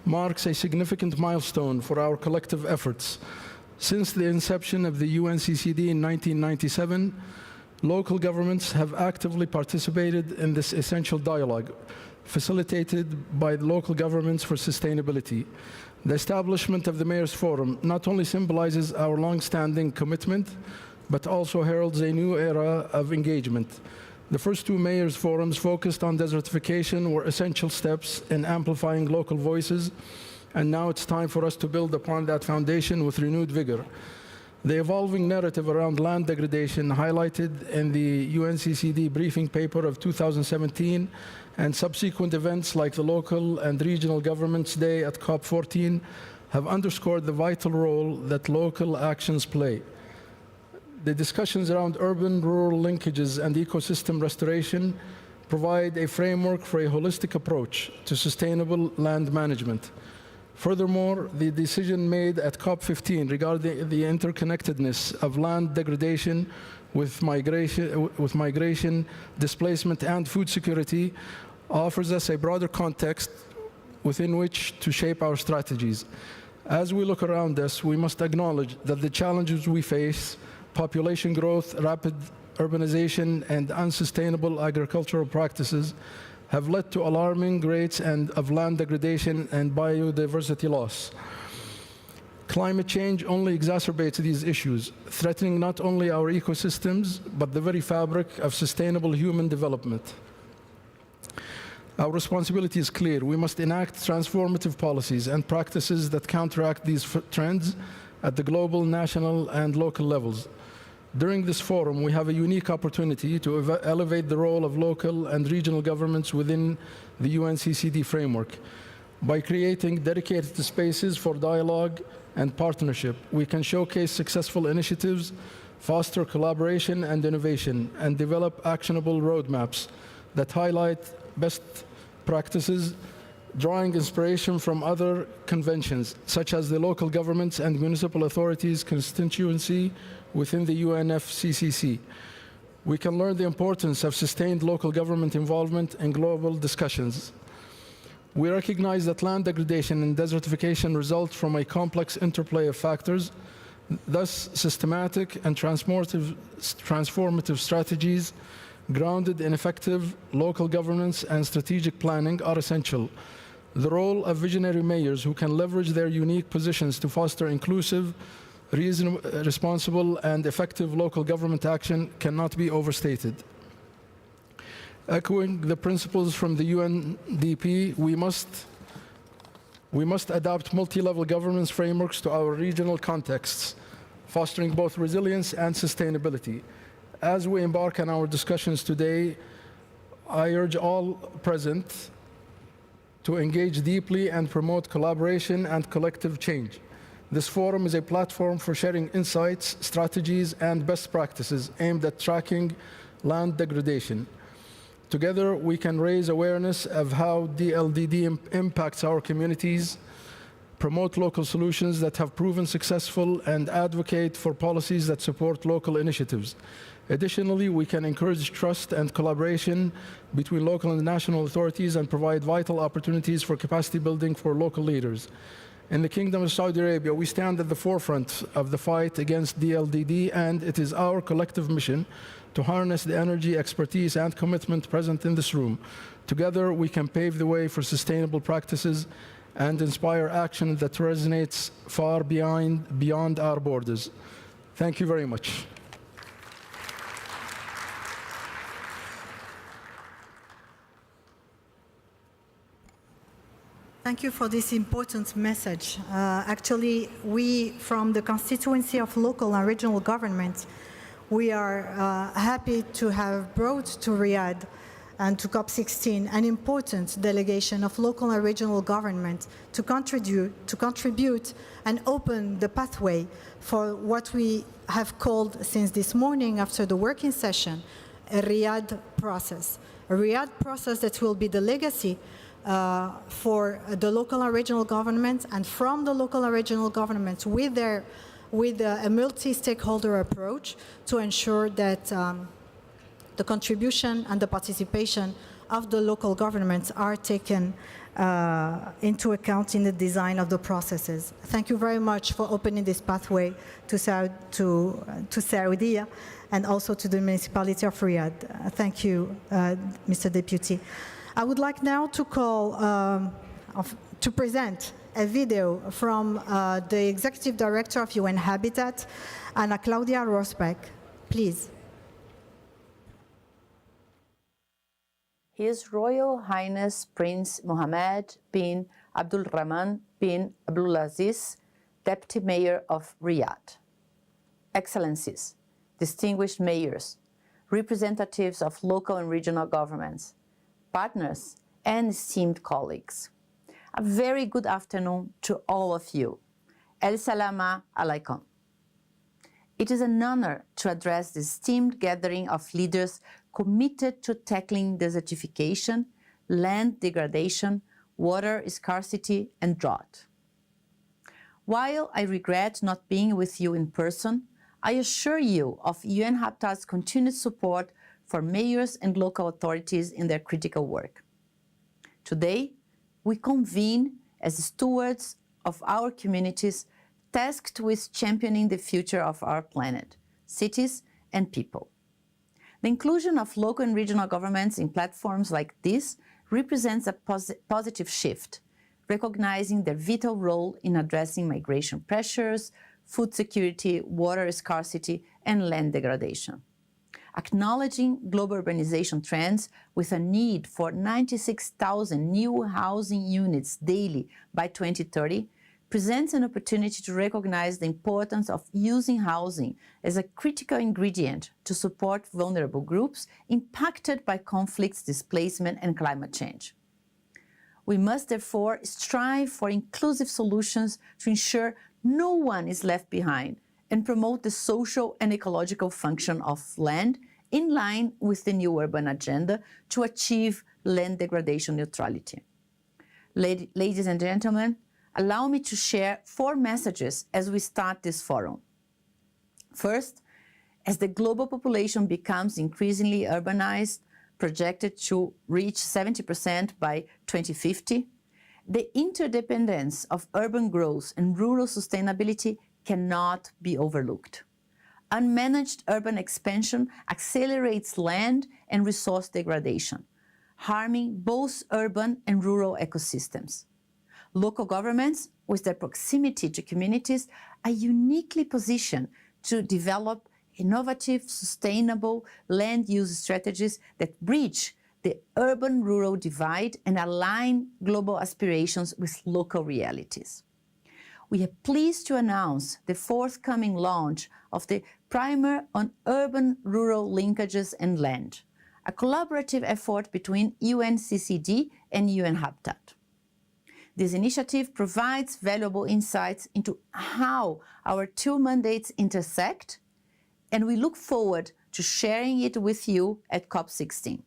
marks a significant milestone for our collective efforts. Since the inception of the UNCCD in 1997, local governments have actively participated in this essential dialogue, facilitated by the local governments for sustainability. The establishment of the Mayors Forum not only symbolizes our long-standing commitment, but also heralds a new era of engagement. The first two Mayors Forums focused on desertification were essential steps in amplifying local voices, and now it's time for us to build upon that foundation with renewed vigor. The evolving narrative around land degradation highlighted in the UNCCD briefing paper of 2017 and subsequent events like the Local and Regional Governments Day at COP14 have underscored the vital role that local actions play. The discussions around urban-rural linkages and ecosystem restoration provide a framework for a holistic approach to sustainable land management. Furthermore, the decision made at COP15 regarding the interconnectedness of land degradation with migration, displacement, and food security offers us a broader context within which to shape our strategies. As we look around us, we must acknowledge that the challenges we face, population growth, rapid urbanization, and unsustainable agricultural practices have led to alarming rates of land degradation and biodiversity loss. Climate change only exacerbates these issues, threatening not only our ecosystems, but the very fabric of sustainable human development. Our responsibility is clear. We must enact transformative policies and practices that counteract these trends at the global, national, and local levels. During this forum, we have a unique opportunity to elevate the role of local and regional governments within the UNCCD framework. By creating dedicated spaces for dialogue and partnership, we can showcase successful initiatives, foster collaboration and innovation, and develop actionable roadmaps that highlight best practices, drawing inspiration from other conventions, such as the Local Governments and Municipal Authorities Constituency within the UNFCCC. We can learn the importance of sustained local government involvement in global discussions. We recognize that land degradation and desertification result from a complex interplay of factors. Thus, systematic and transformative strategies grounded in effective local governance and strategic planning are essential. The role of visionary mayors who can leverage their unique positions to foster inclusive, responsible, and effective local government action cannot be overstated. Echoing the principles from the UNDP, we must adopt multi-level governance frameworks to our regional contexts, fostering both resilience and sustainability. As we embark on our discussions today, I urge all present to engage deeply and promote collaboration and collective change. This forum is a platform for sharing insights, strategies, and best practices aimed at tracking land degradation. Together, we can raise awareness of how DLDD impacts our communities, promote local solutions that have proven successful, and advocate for policies that support local initiatives. Additionally, we can encourage trust and collaboration between local and national authorities and provide vital opportunities for capacity building for local leaders. In the Kingdom of Saudi Arabia, we stand at the forefront of the fight against DLDD, and it is our collective mission to harness the energy, expertise, and commitment present in this room. Together, we can pave the way for sustainable practices and inspire action that resonates far beyond our borders. Thank you very much. Thank you for this important message. Actually, we, from the constituency of local and regional governments, we are happy to have brought to Riyadh and to COP16 an important delegation of local and regional government to contribute and open the pathway for what we have called since this morning after the working session, a Riyadh process. A Riyadh process that will be the legacy for the local and regional governments, and from the local and regional governments with a multi-stakeholder approach to ensure that the contribution and the participation of the local governments are taken into account in the design of the processes. Thank you very much for opening this pathway to Saudi and also to the municipality of Riyadh. Thank you, Mr. Deputy. I would like now to call, to present a video from the Executive Director of UN Habitat, Ana Claudia Rosbeck. Please. His Royal Highness Prince Mohammed bin Abdulrahman bin Abdulaziz, Deputy Mayor of Riyadh. Excellencies, distinguished mayors, representatives of local and regional governments, partners, and esteemed colleagues. A very good afternoon to all of you. El-Salama alaikum. It is an honor to address this esteemed gathering of leaders committed to tackling desertification, land degradation, water scarcity, and drought. While I regret not being with you in person, I assure you of UN Habitat's continued support for mayors and local authorities in their critical work. Today, we convene as stewards of our communities tasked with championing the future of our planet, cities, and people. The inclusion of local and regional governments in platforms like this represents a positive shift, recognizing their vital role in addressing migration pressures, food security, water scarcity, and land degradation. Acknowledging global urbanization trends with a need for 96,000 new housing units daily by 2030 presents an opportunity to recognize the importance of using housing as a critical ingredient to support vulnerable groups impacted by conflicts, displacement, and climate change. We must therefore strive for inclusive solutions to ensure no one is left behind and promote the social and ecological function of land in line with the new urban agenda to achieve land degradation neutrality. Ladies and gentlemen, allow me to share 4 messages as we start this forum. First, as the global population becomes increasingly urbanized, projected to reach 70% by 2050, the interdependence of urban growth and rural sustainability cannot be overlooked. Unmanaged urban expansion accelerates land and resource degradation, harming both urban and rural ecosystems. Local governments, with their proximity to communities, are uniquely positioned to develop innovative, sustainable land use strategies that bridge the urban-rural divide and align global aspirations with local realities. We are pleased to announce the forthcoming launch of the Primer on Urban-Rural Linkages and Land, a collaborative effort between UNCCD and UN Habitat. This initiative provides valuable insights into how our 2 mandates intersect, and we look forward to sharing it with you at COP16.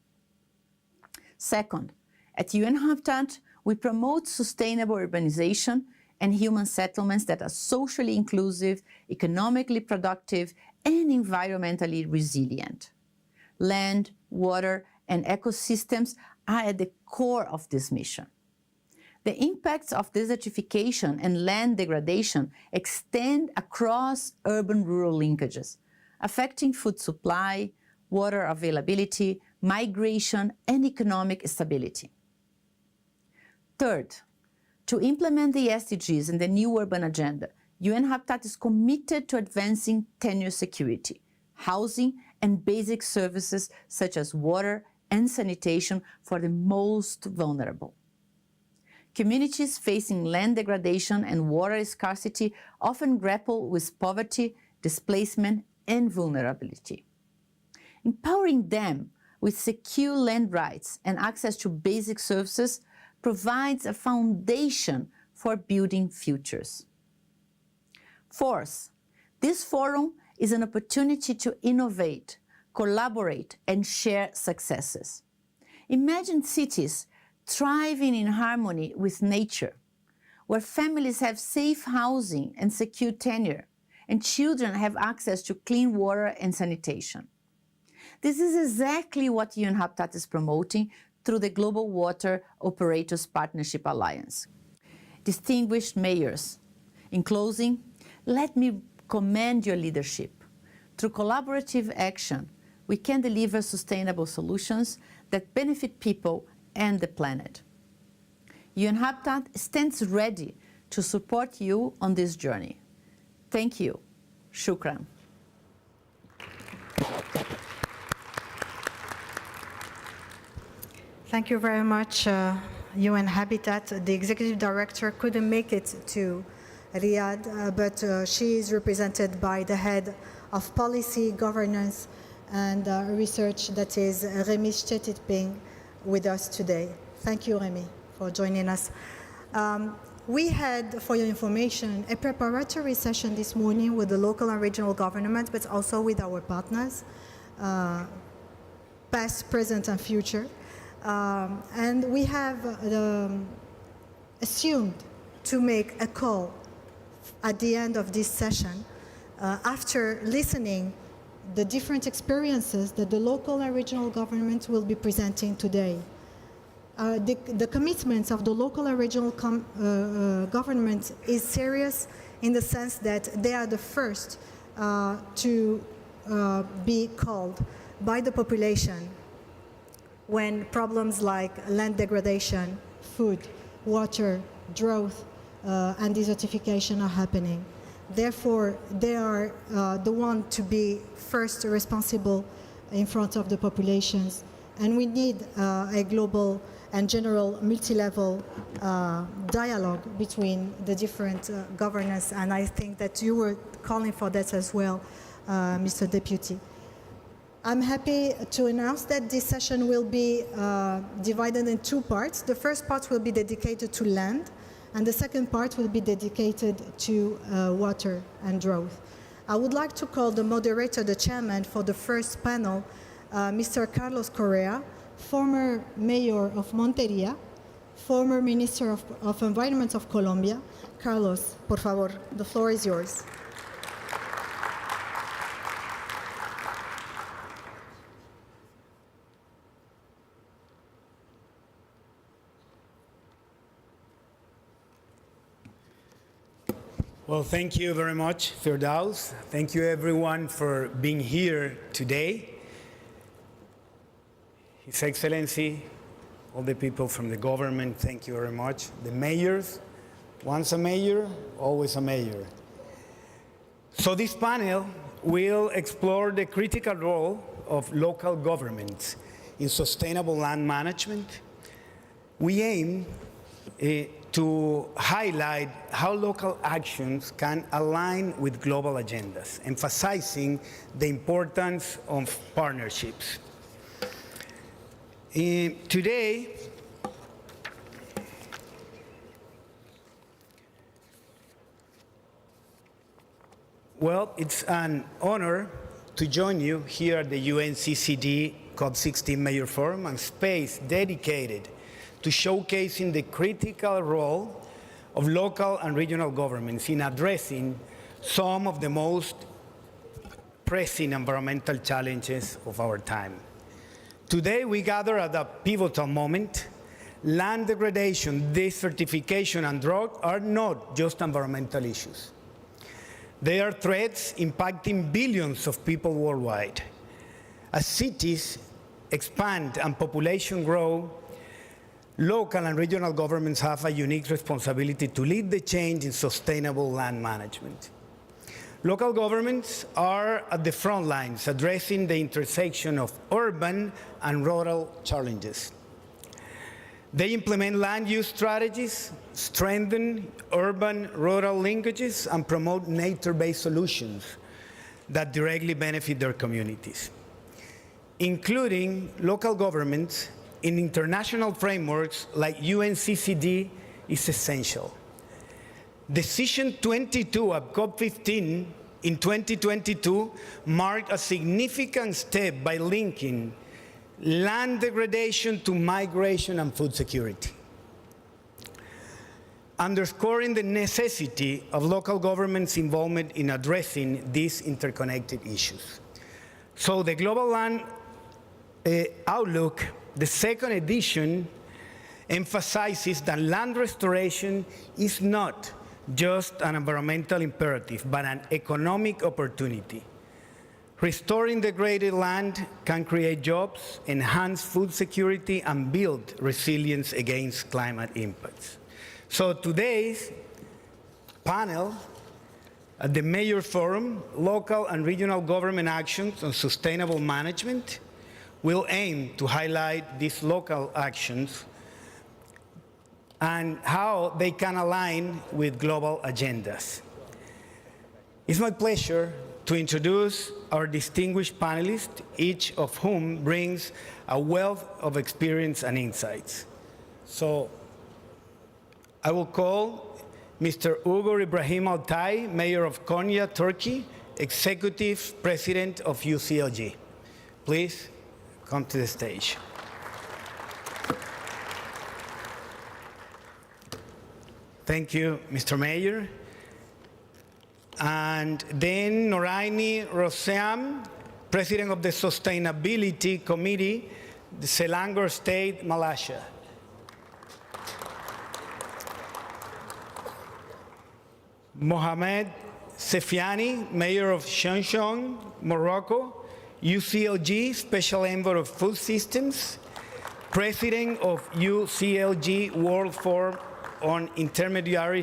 Second, at UN Habitat, we promote sustainable urbanization and human settlements that are socially inclusive, economically productive, and environmentally resilient. Land, water, and ecosystems are at the core of this mission. The impacts of desertification and land degradation extend across urban-rural linkages, affecting food supply, water availability, migration, and economic stability. Third, to implement the SDGs and the new urban agenda, UN Habitat is committed to advancing tenure security, housing, and basic services such as water and sanitation for the most vulnerable. Communities facing land degradation and water scarcity often grapple with poverty, displacement, and vulnerability. Empowering them with secure land rights and access to basic services provides a foundation for building futures. Fourth, this forum is an opportunity to innovate, collaborate, and share successes. Imagine cities thriving in harmony with nature, where families have safe housing and secure tenure, and children have access to clean water and sanitation. This is exactly what UN Habitat is promoting through the Global Water Operators Partnership Alliance. Distinguished mayors, in closing, let me commend your leadership. Through collaborative action, we can deliver sustainable solutions that benefit people and the planet. UN Habitat stands ready to support you on this journey. Thank you. Shukran. Thank you very much, UN Habitat. The executive director couldn't make it to Riyadh, but she is represented by the head of policy, governance, and research, that is Remy Stetitping, with us today. Thank you, Remy, for joining us. We had, for your information, a preparatory session this morning with the local and regional government, but also with our partners, past, present, and future. And we have assumed to make a call at the end of this session after listening the different experiences that the local and regional government will be presenting today. The commitments of the local and regional government is serious in the sense that they are the first to be called by the population when problems like land degradation, food, water, drought, and desertification are happening. Therefore, they are the one to be first responsible in front of the populations. And we need a global and general multi-level dialogue between the different governance, and I think that you were calling for that as well, Mr. Deputy. I'm happy to announce that this session will be divided in two parts. The first part will be dedicated to land, and the second part will be dedicated to water and drought. I would like to call the moderator, the chairman for the first panel, Mr. Carlos Correa, former mayor of Monteria, former Minister of Environment of Colombia. Carlos, por favor, the floor is yours. Well, thank you very much, Firdaus. Thank you, everyone, for being here today. His Excellency, all the people from the government, thank you very much. The mayors, once a mayor, always a mayor. So this panel will explore the critical role of local governments in sustainable land management. We aim to highlight how local actions can align with global agendas, emphasizing the importance of partnerships. Today, well, it's an honor to join you here at the UNCCD COP16 Mayor Forum, a space dedicated to showcasing the critical role of local and regional governments in addressing some of the most pressing environmental challenges of our time. Today, we gather at a pivotal moment. Land degradation, desertification, and drought are not just environmental issues. They are threats impacting billions of people worldwide. As cities expand and population grow, local and regional governments have a unique responsibility to lead the change in sustainable land management. Local governments are at the front lines, addressing the intersection of urban and rural challenges. They implement land use strategies, strengthen urban-rural linkages, and promote nature-based solutions that directly benefit their communities. Including local governments in international frameworks like UNCCD is essential. Decision 22 at COP15 in 2022 marked a significant step by linking land degradation to migration and food security, underscoring the necessity of local governments' involvement in addressing these interconnected issues. So the global land outlook the second edition emphasizes that land restoration is not just an environmental imperative, but an economic opportunity. Restoring degraded land can create jobs, enhance food security, and build resilience against climate impacts. So today's panel at the Mayor Forum, Local and Regional Government Actions on Sustainable Management, will aim to highlight these local actions and how they can align with global agendas. It's my pleasure to introduce our distinguished panelists, each of whom brings a wealth of experience and insights. So I will call Mr. Ugur Ibrahim Altay, Mayor of Konya, Turkey, Executive President of UCLG. Please come to the stage. Thank you, Mr. Mayor. And then Noraini Roseam, President of the Sustainability Committee, the Selangor State, Malaysia. Mohamed Sefiani, Mayor of Shanshong, Morocco, UCLG Special Envoy of Food Systems, President of UCLG World Forum on Intermediary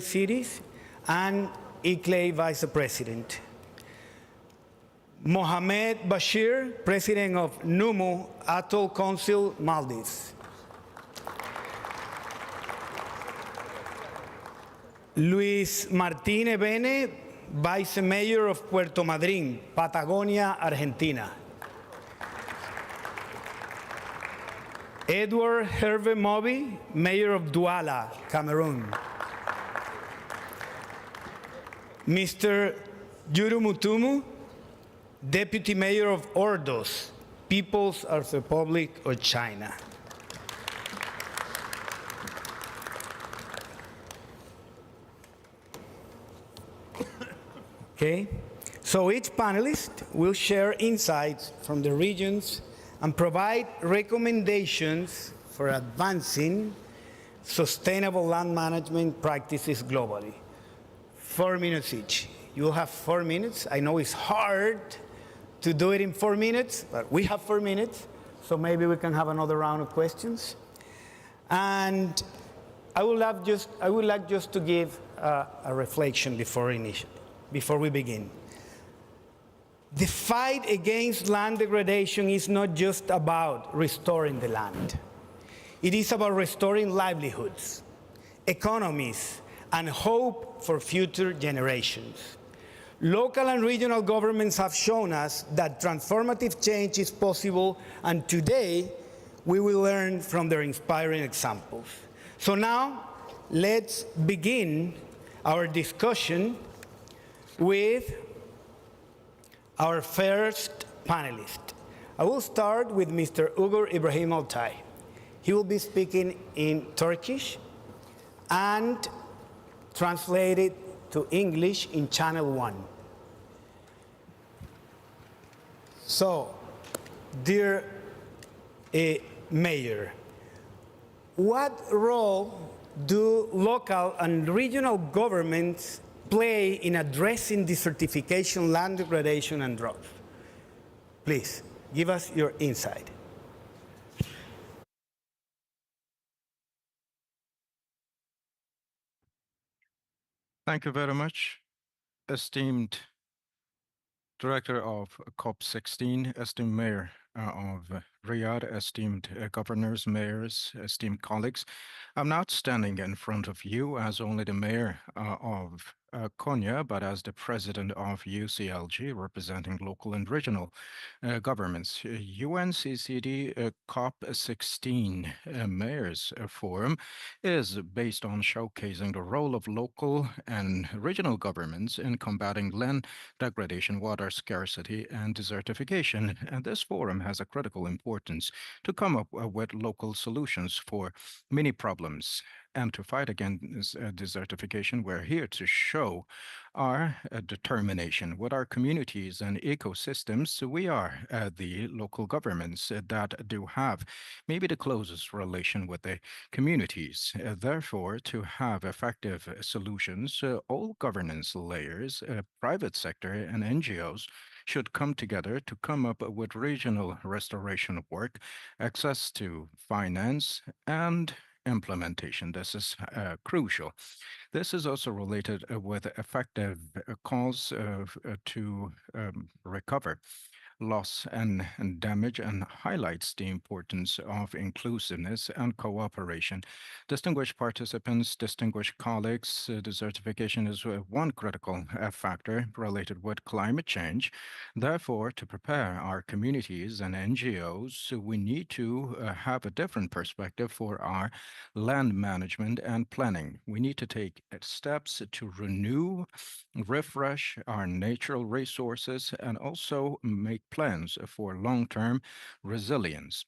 Cities, and ICLEI Vice President. Mohamed Bashir, President of Numu Atoll Council, Maldives. Luis Martín Ebene, Vice Mayor of Puerto Madryn, Patagonia, Argentina. Edward Hervé Moby, Mayor of Douala, Cameroon. Mr. Yuru Mutumu, Deputy Mayor of Ordos, People's Republic of China. Okay, so each panelist will share insights from the regions and provide recommendations for advancing sustainable land management practices globally. 4 minutes each. You'll have 4 minutes. I know it's hard to do it in 4 minutes, but we have 4 minutes, so maybe we can have another round of questions. And I would like just to give a reflection before we begin. The fight against land degradation is not just about restoring the land. It is about restoring livelihoods, economies, and hope for future generations. Local and regional governments have shown us that transformative change is possible, and today we will learn from their inspiring examples. So now, let's begin our discussion with our first panelist. I will start with Mr. Ugur Ibrahim Altay. He will be speaking in Turkish and translated to English in Channel 1. So, dear Mayor, what role do local and regional governments play in addressing desertification, land degradation, and drought? Please, give us your insight. Thank you very much, esteemed Director of COP16, esteemed Mayor of Riyadh, esteemed governors, mayors, esteemed colleagues. I'm not standing in front of you as only the Mayor of Konya, but as the President of UCLG, representing local and regional governments. UNCCD COP16 Mayors Forum is based on showcasing the role of local and regional governments in combating land degradation, water scarcity, and desertification. And this forum has a critical importance importance to come up with local solutions for many problems. And to fight against desertification, we're here to show our determination with our communities and ecosystems. So we are the local governments that do have maybe the closest relation with the communities. Therefore, to have effective solutions, all governance layers, private sector, and NGOs should come together to come up with regional restoration work, access to finance, and implementation. This is crucial. This is also related with effective calls to recover loss and damage, and highlights the importance of inclusiveness and cooperation. Distinguished participants, distinguished colleagues, desertification is one critical factor related with climate change. Therefore, to prepare our communities and NGOs, we need to have a different perspective for our land management and planning. We need to take steps to renew, refresh our natural resources, and also make plans for long-term resilience.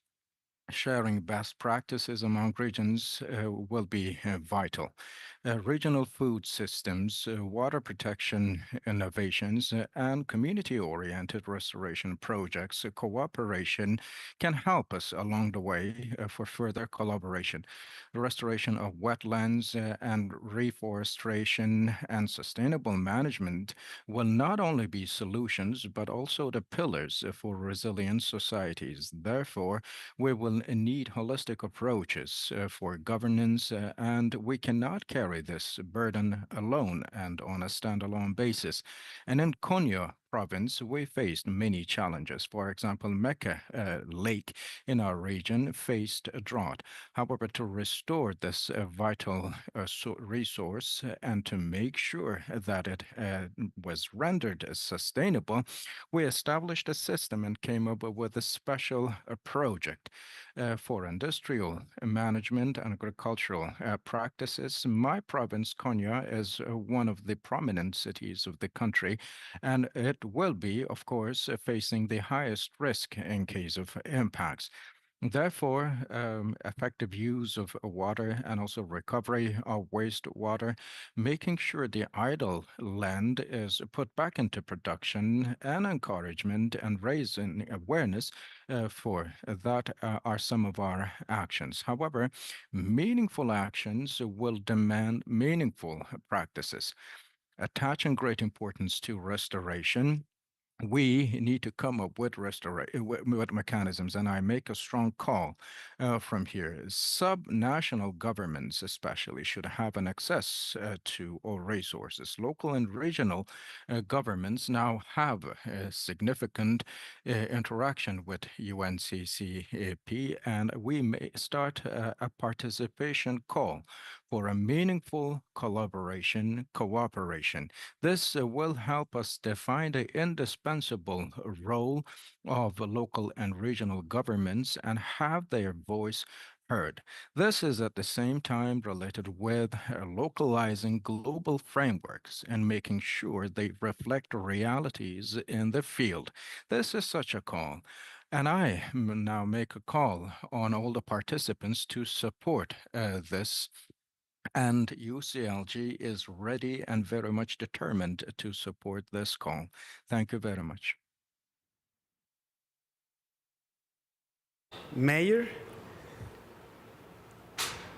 Sharing best practices among regions will be vital. Regional food systems, water protection innovations, and community-oriented restoration projects, cooperation can help us along the way for further collaboration. The restoration of wetlands and reforestation and sustainable management will not only be solutions, but also the pillars for resilient societies. Therefore, we will need holistic approaches for governance, and we cannot carry this burden alone and on a standalone basis. And in Konya province, we faced many challenges. For example, Mecca Lake in our region faced a drought. However, to restore this vital resource and to make sure that it was rendered sustainable, we established a system and came up with a special project for industrial management and agricultural practices. My province, Konya, is one of the prominent cities of the country, and it will be, of course, facing the highest risk in case of impacts. Therefore, effective use of water and also recovery of wastewater, making sure the idle land is put back into production, and encouragement and raising awareness for that are some of our actions. However, meaningful actions will demand meaningful practices. Attaching great importance to restoration, we need to come up with with mechanisms, and I make a strong call from here. Subnational governments, especially, should have an access to all resources. Local and regional governments now have a significant interaction with UNCCP, and we may start a participation call for a meaningful collaboration, cooperation. This will help us define the indispensable role of local and regional governments and have their voice heard. This is at the same time related with localizing global frameworks and making sure they reflect realities in the field. This is such a call. And I now make a call on all the participants to support this, and UCLG is ready and very much determined to support this call. Thank you very much. Mayor.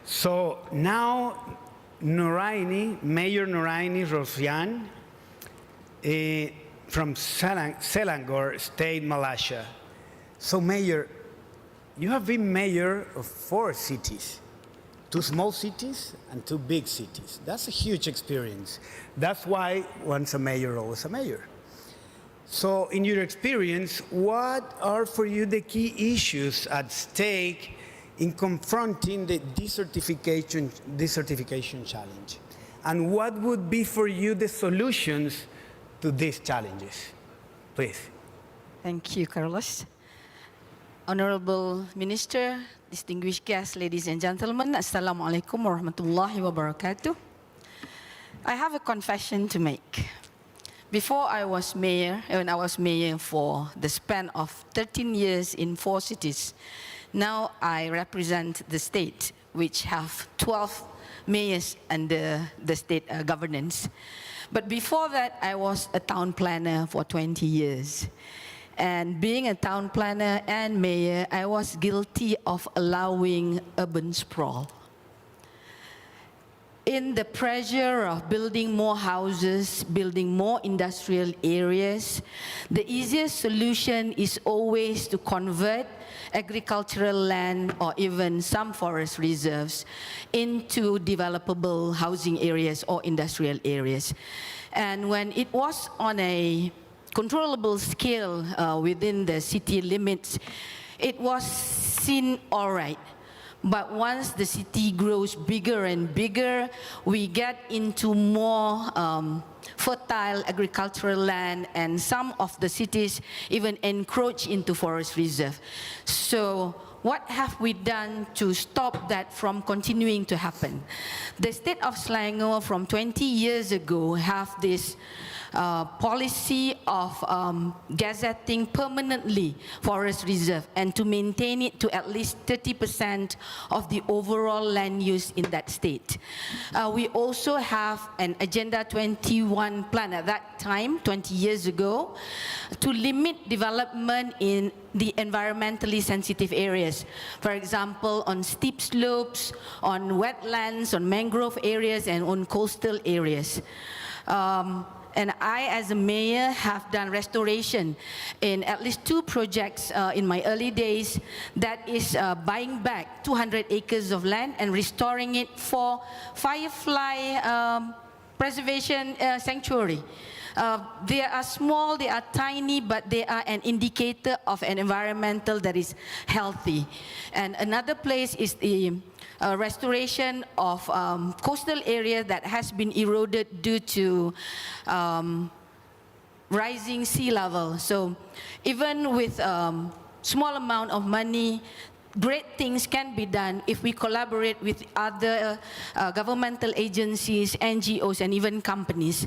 So now Mayor Noraini Rosian from Selangor State, Malaysia. So Mayor, you have been mayor of 4 cities. 2 small cities and 2 big cities. That's a huge experience. That's why once a mayor, always a mayor. So in your experience, what are for you the key issues at stake in confronting the desertification challenge? And what would be for you the solutions to these challenges? Please. Thank you, Carlos. Honorable Minister, distinguished guests, ladies and gentlemen, Assalamualaikum warahmatullahi wabarakatuh. I have a confession to make. Before I was mayor, when I was mayor for the span of 13 years in 4 cities, now I represent the state, which have 12 mayors under the state governance. But before that, I was a town planner for 20 years. And being a town planner and mayor, I was guilty of allowing urban sprawl. In the pressure of building more houses, building more industrial areas, the easiest solution is always to convert agricultural land or even some forest reserves into developable housing areas or industrial areas. And when it was on a controllable scale within the city limits, it was seen all right. But once the city grows bigger and bigger, we get into more fertile agricultural land, and some of the cities even encroach into forest reserve. So what have we done to stop that from continuing to happen? The state of Selangor from 20 years ago have this policy of gazetting permanently forest reserve and to maintain it to at least 30% of the overall land use in that state. We also have an Agenda 21 plan at that time, 20 years ago, to limit development in the environmentally sensitive areas. For example, on steep slopes, on wetlands, on mangrove areas, and on coastal areas. And I, as a mayor, have done restoration in at least 2 projects in my early days. That is buying back 200 acres of land and restoring it for firefly preservation sanctuary. They are small, they are tiny, but they are an indicator of an environmental that is healthy. And another place is the restoration of coastal area that has been eroded due to rising sea level. So even with small amount of money, great things can be done if we collaborate with other governmental agencies, NGOs, and even companies.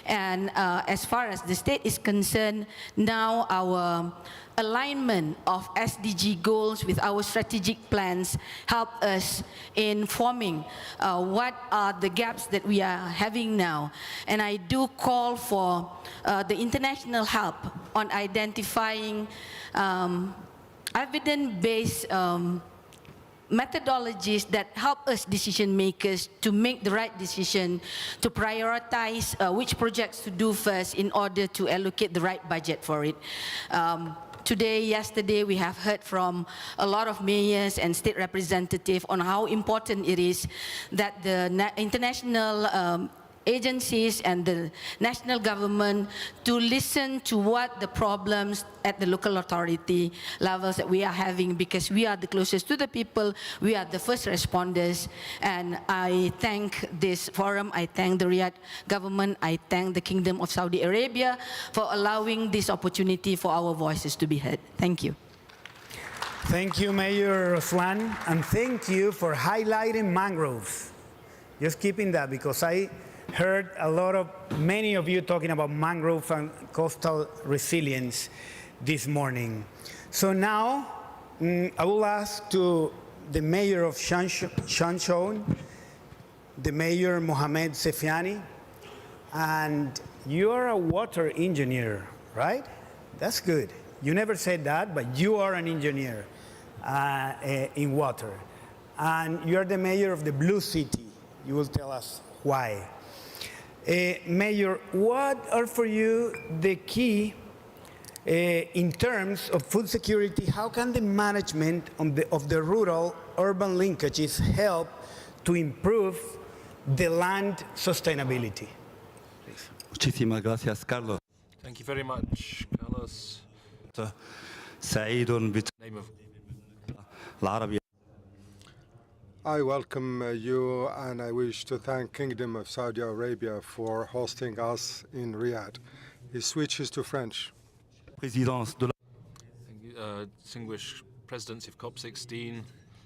And as far as the state is concerned, now our alignment of SDG goals with our strategic plans help us in forming what are the gaps that we are having now. And I do call for the international help on identifying evidence-based methodologies that help us decision makers to make the right decision, to prioritize which projects to do first in order to allocate the right budget for it. Today, yesterday, we have heard from a lot of mayors and state representatives on how important it is that the international agencies and the national government to listen to what the problems at the local authority levels that we are having, because we are the closest to the people, we are the first responders. And I thank this forum, I thank the Riyadh government, I thank the Kingdom of Saudi Arabia for allowing this opportunity for our voices to be heard. Thank you. Thank you, Mayor Ruslan, and thank you for highlighting mangroves. Just keeping that, because I heard many of you talking about mangrove and coastal resilience this morning. So now I will ask to the mayor of Shanshon, the mayor Mohamed Sefiani, and you are a water engineer, right? That's good. You never said that, but you are an engineer in water. And you're the mayor of the Blue City. You will tell us why. Mayor, what are for you the key in terms of food security? How can the management of the rural-urban linkages help to improve the land sustainability? Please. Muchísimas gracias, Carlos. Thank you very much, Carlos. سعيد Name of بالعربي. I welcome you, and I wish to thank Kingdom of Saudi Arabia for hosting us in Riyadh. He switches to French. Présidence de la Thank you, distinguished presidency of COP16,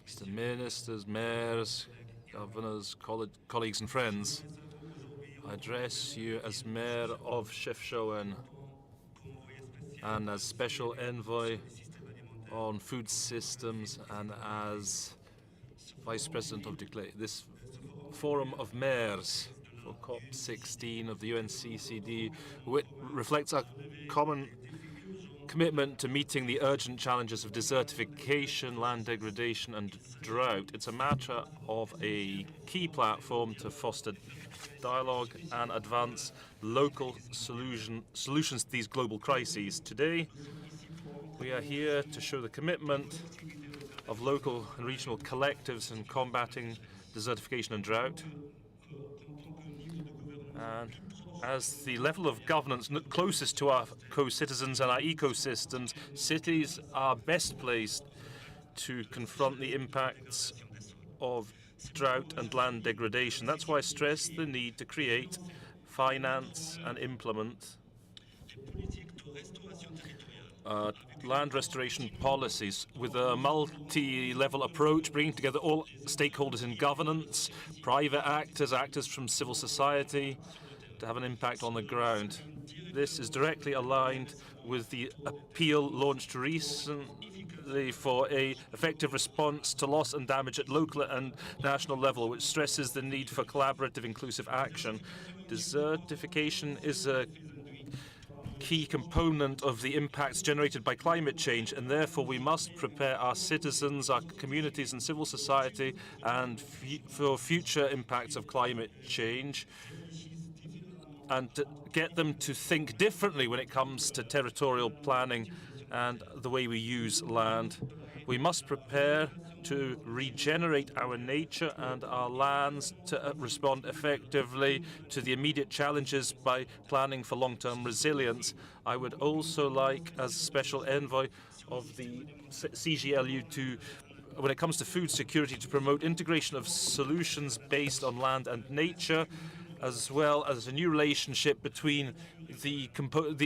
Mr. Ministers, mayors, governors, colleagues and friends. I address you as Mayor of Chefchaouen and as Special Envoy on Food Systems and as Vice President of this Forum of Mayors for COP16 of the UNCCD reflects our common commitment to meeting the urgent challenges of desertification, land degradation and drought. It's a matter of a key platform to foster dialogue and advance local solutions to these global crises. Today, we are here to show the commitment of local and regional collectives in combating desertification and drought. And as the level of governance closest to our co-citizens and our ecosystems, cities are best placed to confront the impacts of drought and land degradation. That's why I stress the need to create, finance and implement land restoration policies with a multi-level approach, bringing together all stakeholders in governance, private actors, actors from civil society, to have an impact on the ground. This is directly aligned with the appeal launched recently for an effective response to loss and damage at local and national level, which stresses the need for collaborative, inclusive action. Desertification is a key component of the impacts generated by climate change, and therefore we must prepare our citizens, our communities and civil society for future impacts of climate change, and to get them to think differently when it comes to territorial planning and the way we use land. We must prepare to regenerate our nature and our lands to respond effectively to the immediate challenges by planning for long-term resilience. I would also like, as Special Envoy of the CGLU, when it comes to food security, to promote integration of solutions based on land and nature, as well as a new relationship between the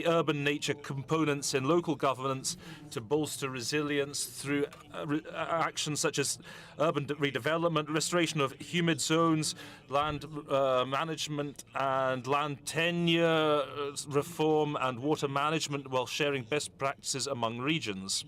urban nature components in local governance to bolster resilience through actions such as urban redevelopment, restoration of humid zones, land management and land tenure reform and water management, while sharing best practices among regions.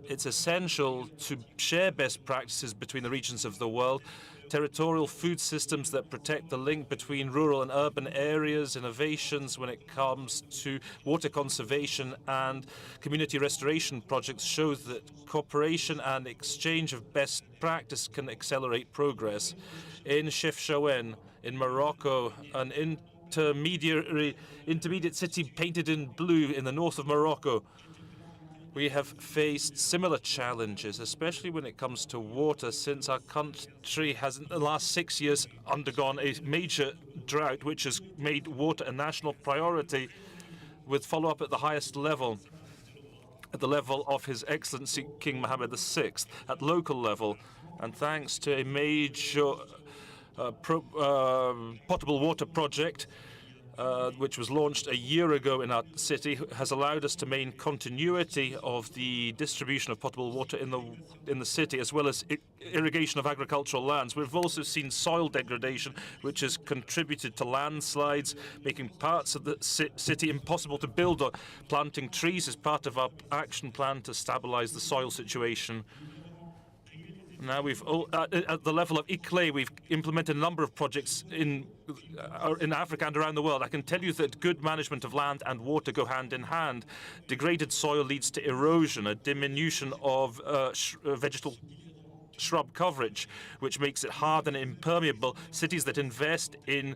It's essential to share best practices between the regions of the world, territorial food systems that protect the link between rural and urban areas, innovations when it comes to water conservation and community restoration projects show that cooperation and exchange of best practice can accelerate progress. In Chefchaouen, in Morocco, an intermediate city painted in blue in the north of Morocco, we have faced similar challenges, especially when it comes to water, since our country has, in the last 6 years, undergone a major drought, which has made water a national priority, with follow-up at the highest level, at the level of His Excellency King Mohammed VI, at local level. And thanks to a major potable water project, which was launched a year ago in our city, has allowed us to maintain continuity of the distribution of potable water in the city, as well as irrigation of agricultural lands. We've also seen soil degradation, which has contributed to landslides, making parts of the city impossible to build on. Planting trees is part of our action plan to stabilize the soil situation. Now at the level of ICLE, we've implemented a number of projects in Africa and around the world. I can tell you that good management of land and water go hand in hand. Degraded soil leads to erosion, a diminution of vegetal shrub coverage, which makes it hard and impermeable. Cities that invest in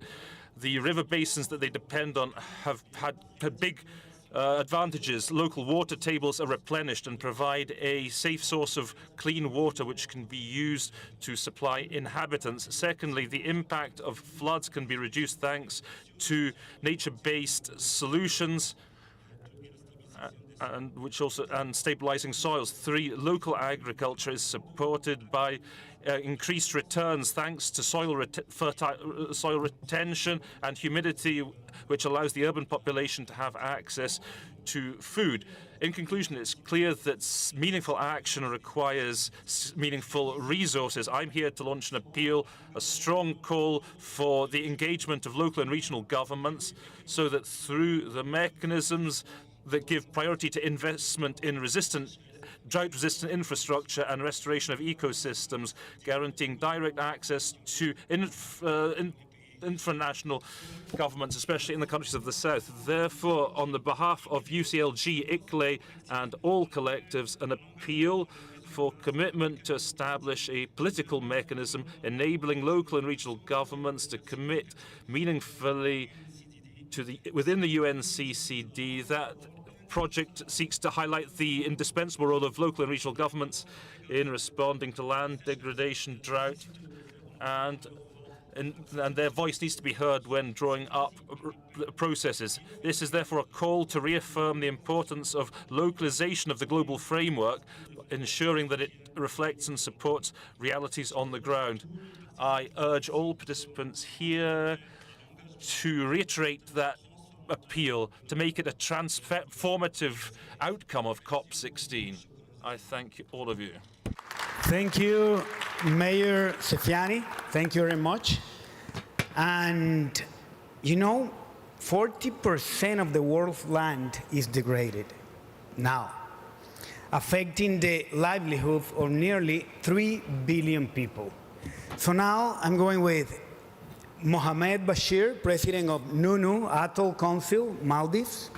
the river basins that they depend on have had big advantages. Local water tables are replenished and provide a safe source of clean water which can be used to supply inhabitants. Secondly, the impact of floods can be reduced thanks to nature-based solutions and stabilizing soils. 3, local agriculture is supported by increased returns thanks to soil retention and humidity, which allows the urban population to have access to food. In conclusion, it's clear that meaningful action requires meaningful resources. I'm here to launch an appeal, a strong call for the engagement of local and regional governments so that through the mechanisms that give priority to investment in drought-resistant infrastructure and restoration of ecosystems, guaranteeing direct access to infranational governments, especially in the countries of the south. Therefore, on the behalf of UCLG, ICLE, and all collectives, an appeal for commitment to establish a political mechanism enabling local and regional governments to commit meaningfully within the UNCCD. That project seeks to highlight the indispensable role of local and regional governments in responding to land degradation, drought, and their voice needs to be heard when drawing up processes. This is therefore a call to reaffirm the importance of localization of the global framework, ensuring that it reflects and supports realities on the ground. I urge all participants here to reiterate that appeal, to make it a transformative outcome of COP16. I thank all of you. Thank you, Mayor Sefiani. Thank you very much. And you know, 40% of the world's land is degraded now, affecting the livelihood of nearly 3 billion people. So now I'm going with Mohamed Bashir, President of Nunu Atoll Council, Maldives.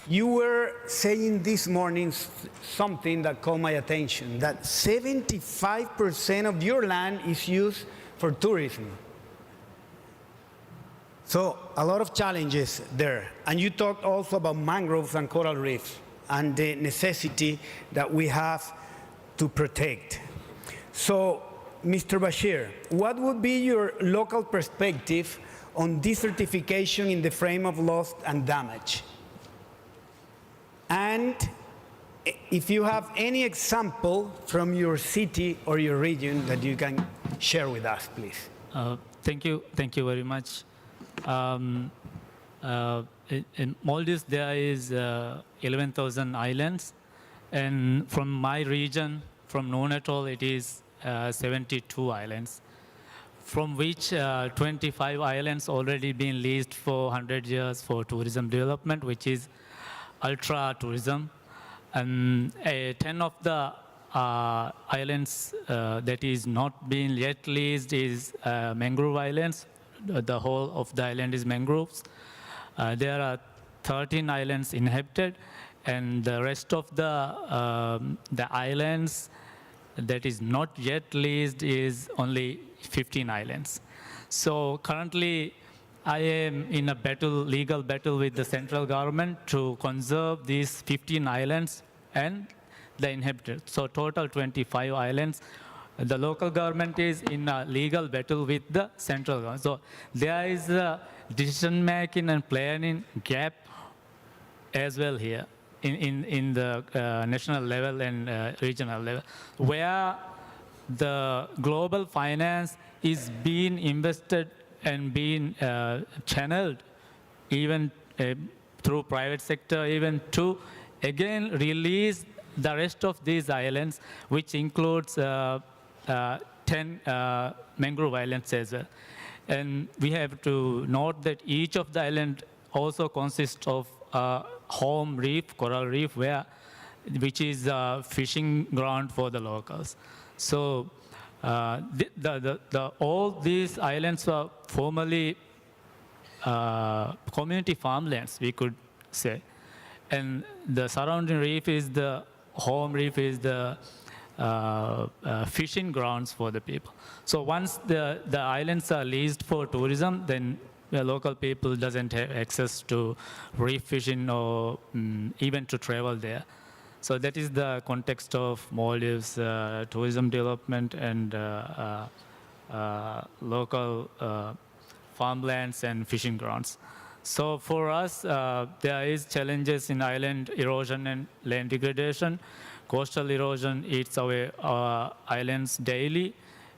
You were saying this morning something that caught my attention, that 75% of your land is used for tourism. So a lot of challenges there. And you talked also about mangroves and coral reefs and the necessity that we have to protect. So, Mr. Bashir, what would be your local perspective on desertification in the frame of loss and damage? And if you have any example from your city or your region that you can share with us, please. Thank you very much. In Maldives, there is 11,000 islands, and from my region, from Nunu Atoll, it is 72 islands, from which 25 islands already been leased for 100 years for tourism development, which is ultra tourism, and 10 of the islands that is not being yet leased is mangrove islands. The whole of the island is mangroves. There are 13 islands inhabited, and the rest of the islands that is not yet leased is only 15 islands. So currently, I am in a legal battle with the central government to conserve these 15 islands and the inhabitants. So total 25 islands. The local government is in a legal battle with the central government. So there is a decision-making and planning gap as well here in the national level and regional level, where the global finance is being invested and being channeled even through private sector, even to again release the rest of these islands, which includes 10 mangrove islands as well. And we have to note that each of the islands also consists of a home reef, coral reef, which is a fishing ground for the locals. So all these islands were formerly community farmlands, we could say. And the surrounding reef is the home reef, is the fishing grounds for the people. So once the islands are leased for tourism, then the local people doesn't have access to reef fishing or even to travel there. So that is the context of Maldives tourism development and local farmlands and fishing grounds. So for us, there is challenges in island erosion and land degradation. Coastal erosion eats away our islands daily,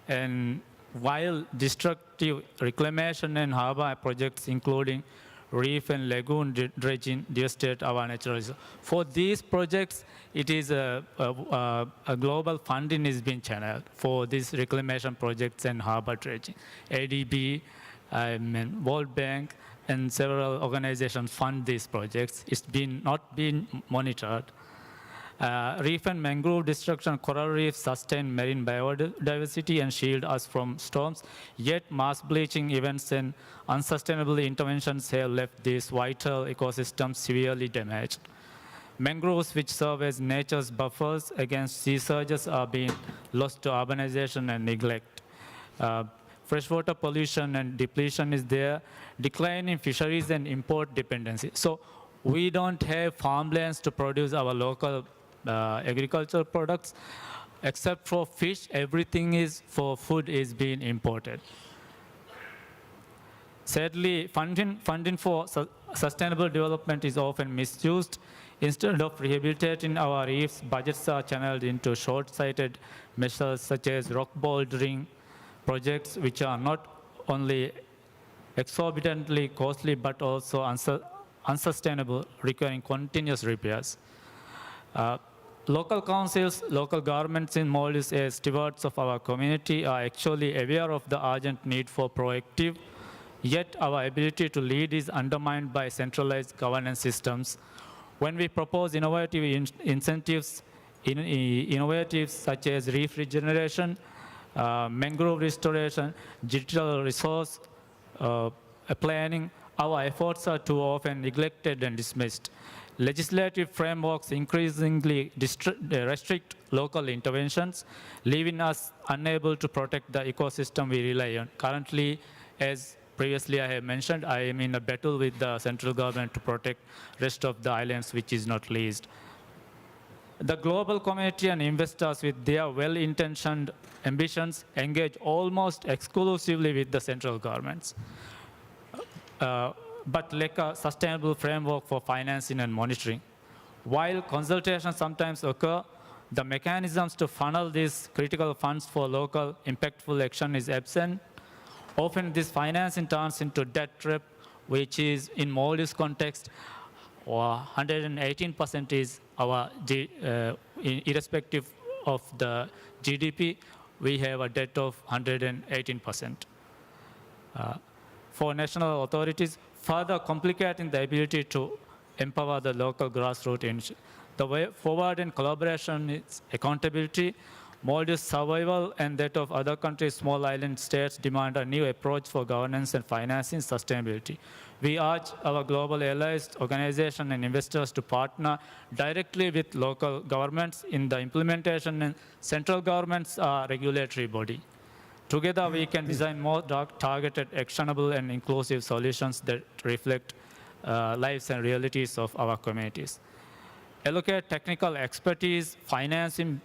and while destructive reclamation and harbor projects, including reef and lagoon dredging devastate our natural resources. For these projects, it is a global funding is being channeled for these reclamation projects and harbor dredging. ADB, World Bank, and several organizations fund these projects. It's not been monitored. Reef and mangrove destruction, coral reefs sustain marine biodiversity and shield us from storms, yet mass bleaching events and unsustainable interventions have left these vital ecosystems severely damaged. Mangroves, which serve as nature's buffers against sea surges, are being lost to urbanization and neglect. Freshwater pollution and depletion is there, decline in fisheries and import dependency. So we don't have farmlands to produce our local agricultural products. Except for fish, everything is for food is being imported. Sadly, funding for sustainable development is often misused. Instead of rehabilitating our reefs, budgets are channeled into short-sighted measures such as rock bouldering projects, which are not only exorbitantly costly but also unsustainable, requiring continuous repairs. Local councils, local governments in Maldives as stewards of our community are actually aware of the urgent need for proactive, yet our ability to lead is undermined by centralized governance systems. When we propose innovative incentives, innovatives such as reef regeneration, mangrove restoration, digital resource planning, our efforts are too often neglected and dismissed. Legislative frameworks increasingly restrict local interventions, leaving us unable to protect the ecosystem we rely on. Currently, as previously I have mentioned, I am in a battle with the central government to protect rest of the islands which is not leased. The global community and investors with their well-intentioned ambitions engage almost exclusively with the central governments. But lack a sustainable framework for financing and monitoring. While consultations sometimes occur, the mechanisms to funnel these critical funds for local impactful action is absent. Often this financing turns into debt trap, which is in Maldives context, 118% is our, irrespective of the GDP, we have a debt of 118%. For national authorities, further complicating the ability to empower the local grassroots. The way forward in collaboration is accountability. Maldives' survival and that of other countries, small island states, demand a new approach for governance and financing sustainability. We urge our global allies, organizations, and investors to partner directly with local governments in the implementation, and central governments are regulatory body. Together, we can design more targeted, actionable, and inclusive solutions that reflect lives and realities of our communities. Allocate technical expertise, financial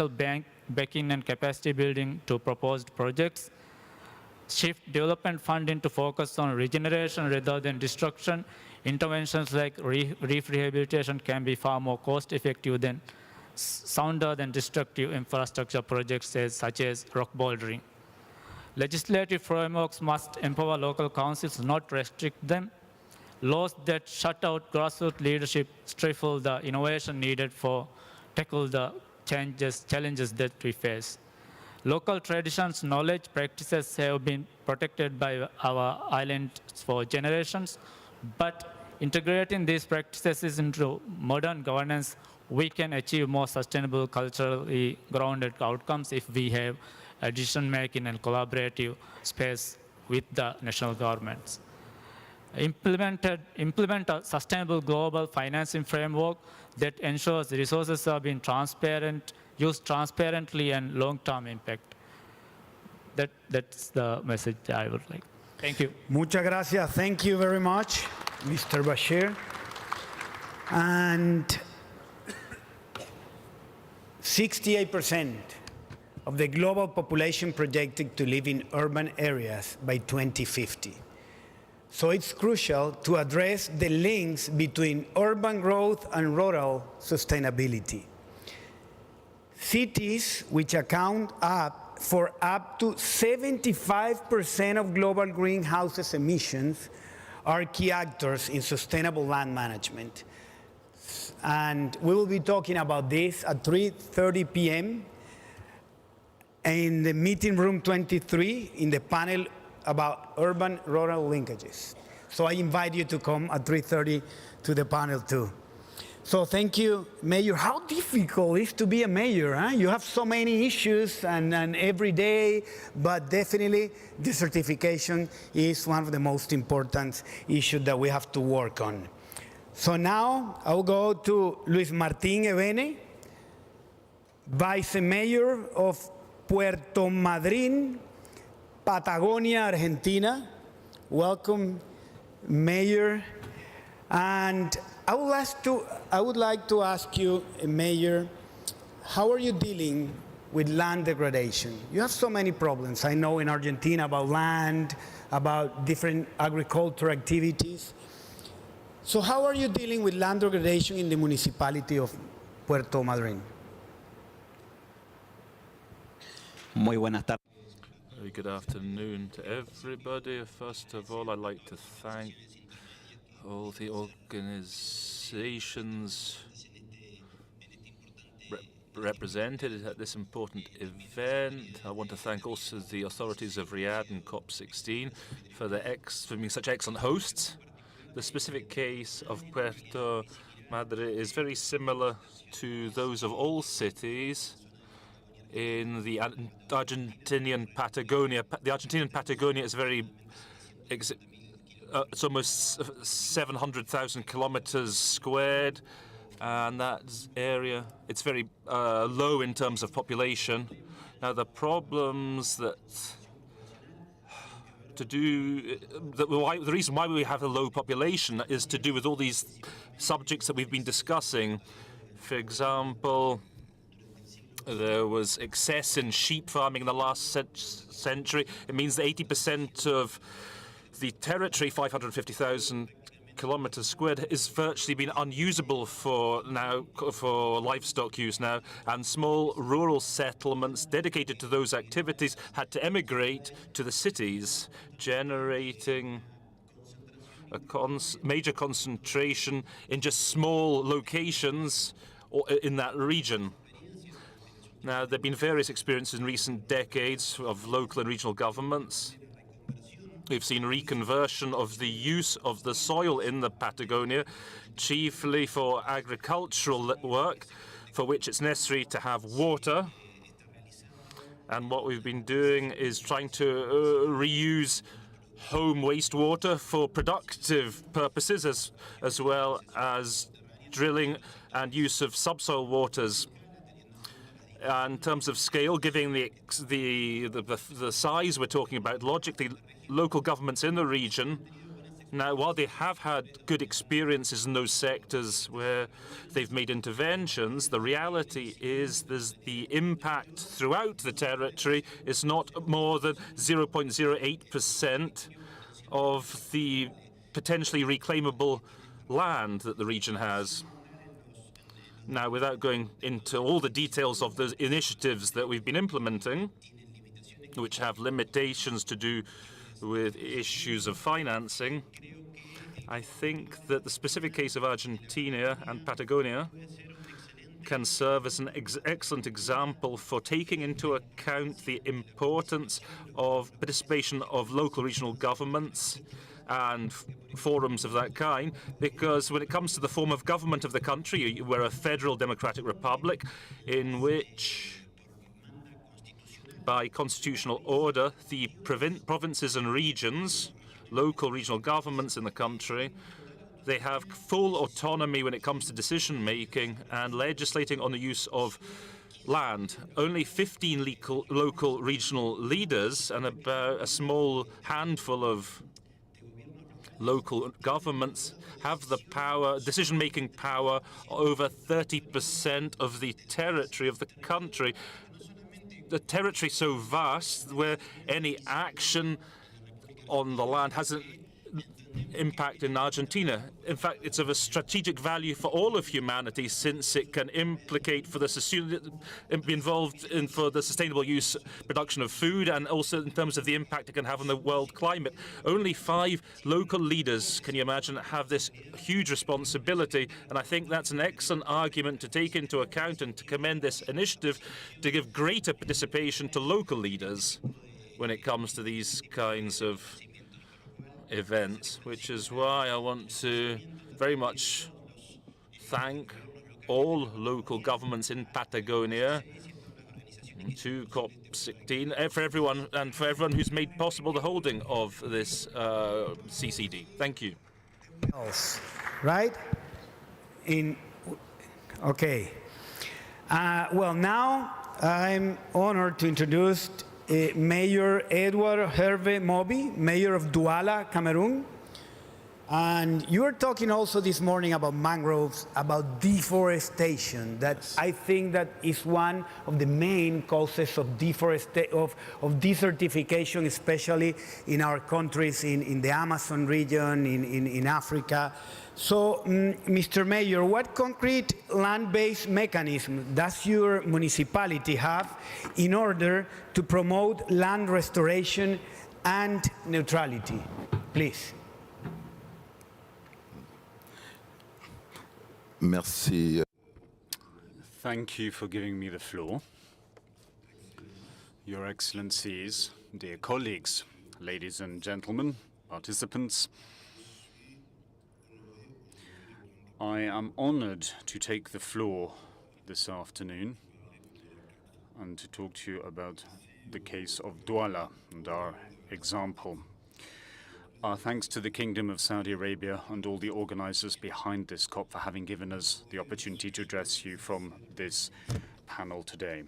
backing, and capacity building to proposed projects. Shift development funding to focus on regeneration rather than destruction. Interventions like reef rehabilitation can be far more cost-effective than sounder than destructive infrastructure projects such as rock bouldering. Legislative frameworks must empower local councils, not restrict them. Laws that shut out grassroots leadership stifle the innovation needed for tackle the challenges that we face. Local traditions, knowledge, practices have been protected by our islands for generations, but integrating these practices into modern governance, we can achieve more sustainable, culturally grounded outcomes if we have decision-making and collaborative space with the national governments. Implement a sustainable global financing framework that ensures resources are being used transparently and long-term impact. That's the message I would like. Thank you. Muchas gracias. Thank you very much, Mr. Bashir. And 68% of the global population projected to live in urban areas by 2050. So it's crucial to address the links between urban growth and rural sustainability. Cities, which account for up to 75% of global greenhouse emissions, are key actors in sustainable land management. And we will be talking about this at 3:30 p.m. in the meeting room 23 in the panel about urban-rural linkages. So I invite you to come at 3:30 to the panel too. So thank you, Mayor. How difficult it is to be a mayor, huh? You have so many issues and every day, but definitely the certification is one of the most important issues that we have to work on. So now I will go to Luis Martín Ebene, Vice Mayor of Puerto Madryn, Patagonia, Argentina. Welcome, Mayor. And I would like to ask you, Mayor, how are you dealing with land degradation? You have so many problems. I know in Argentina about land, about different agricultural activities. So how are you dealing with land degradation in the municipality of Puerto Madryn? Muy buenas tardes. Very good afternoon to everybody. First of all, I'd like to thank all the organizations represented at this important event. I want to thank also the authorities of Riyadh and COP16 for being such excellent hosts. The specific case of Puerto Madryn is very similar to those of all cities in the Argentinian Patagonia. The Argentinian Patagonia is it's almost 700,000 kilometers squared, and that area, it's very low in terms of population. Now, the problems the reason why we have a low population is to do with all these subjects that we've been discussing. For example, there was excess in sheep farming in the last century. It means that 80% of the territory, 550,000 kilometers squared, is virtually been unusable for livestock use now, and small rural settlements dedicated to those activities had to emigrate to the cities, generating a major concentration in just small locations in that region. Now, there have been various experiences in recent decades of local and regional governments. We've seen reconversion of the use of the soil in the Patagonia, chiefly for agricultural work, for which it's necessary to have water. And what we've been doing is trying to reuse home wastewater for productive purposes, as well as drilling and use of subsoil waters. In terms of scale, giving the size we're talking about, logically, local governments in the region, now, while they have had good experiences in those sectors where they've made interventions, the reality is the impact throughout the territory is not more than 0.08% of the potentially reclaimable land that the region has. Now, without going into all the details of those initiatives that we've been implementing, which have limitations to do with issues of financing, I think that the specific case of Argentina and Patagonia can serve as an excellent example for taking into account the importance of participation of local regional governments and forums of that kind, because when it comes to the form of government of the country, we're a federal democratic republic in which, by constitutional order, the provinces and regions, local regional governments in the country, they have full autonomy when it comes to decision-making and legislating on the use of land. Only 15 local regional leaders and about a small handful of local governments have the power, decision-making power, over 30% of the territory of the country. The territory so vast where any action on the land impact in Argentina. In fact, it's of a strategic value for all of humanity, since it can implicate for the be involved in for the sustainable use production of food, and also in terms of the impact it can have on the world climate. Only 5 local leaders, can you imagine, have this huge responsibility, and I think that's an excellent argument to take into account and to commend this initiative to give greater participation to local leaders when it comes to these kinds of events, which is why I want to very much thank all local governments in Patagonia, to COP16, for everyone who's made possible the holding of this CCD. Thank you. Right? Okay. Well, now I'm honored to introduce Mayor Edward Hervé Moby, Mayor of Douala, Cameroon. And you were talking also this morning about mangroves, about deforestation. That I think that is one of the main causes of desertification, especially in our countries, in the Amazon region, in Africa. So, Mr. Mayor, what concrete land-based mechanism does your municipality have in order to promote land restoration and neutrality? Please. Merci. Thank you for giving me the floor. Your Excellencies, dear colleagues, ladies and gentlemen, participants, I am honored to take the floor this afternoon and to talk to you about the case of Douala and our example. Our thanks to the Kingdom of Saudi Arabia and all the organizers behind this COP for having given us the opportunity to address you from this panel today.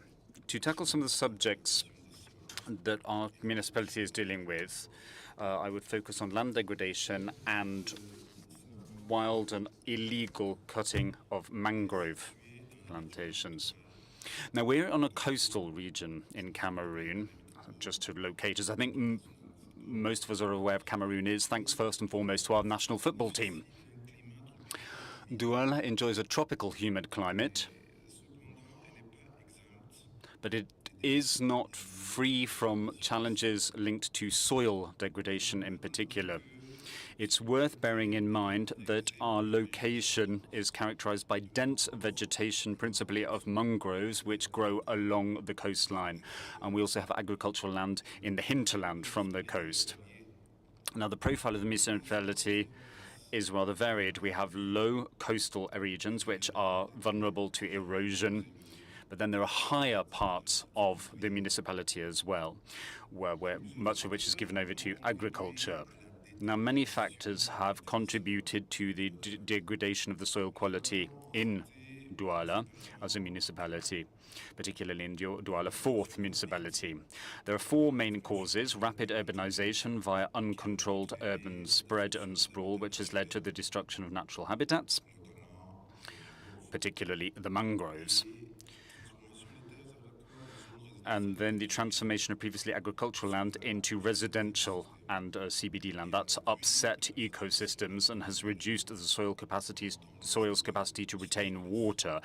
To tackle some of the subjects that our municipality is dealing with, I would focus on land degradation and wild and illegal cutting of mangrove plantations. Now, we're on a coastal region in Cameroon. Just to locate us, I think most of us are aware of Cameroon is thanks first and foremost to our national football team. Douala enjoys a tropical humid climate, but it is not free from challenges linked to soil degradation in particular. It's worth bearing in mind that our location is characterized by dense vegetation, principally of mangroves, which grow along the coastline. And we also have agricultural land in the hinterland from the coast. Now, the profile of the municipality is rather varied. We have low coastal regions, which are vulnerable to erosion. But then there are higher parts of the municipality as well, where much of which is given over to agriculture. Now, many factors have contributed to the degradation of the soil quality in Douala as a municipality, particularly in Douala, 4th municipality. There are 4 main causes: rapid urbanization via uncontrolled urban spread and sprawl, which has led to the destruction of natural habitats, particularly the mangroves. And then the transformation of previously agricultural land into residential and CBD land. That's upset ecosystems and has reduced the soil's capacity to retain water,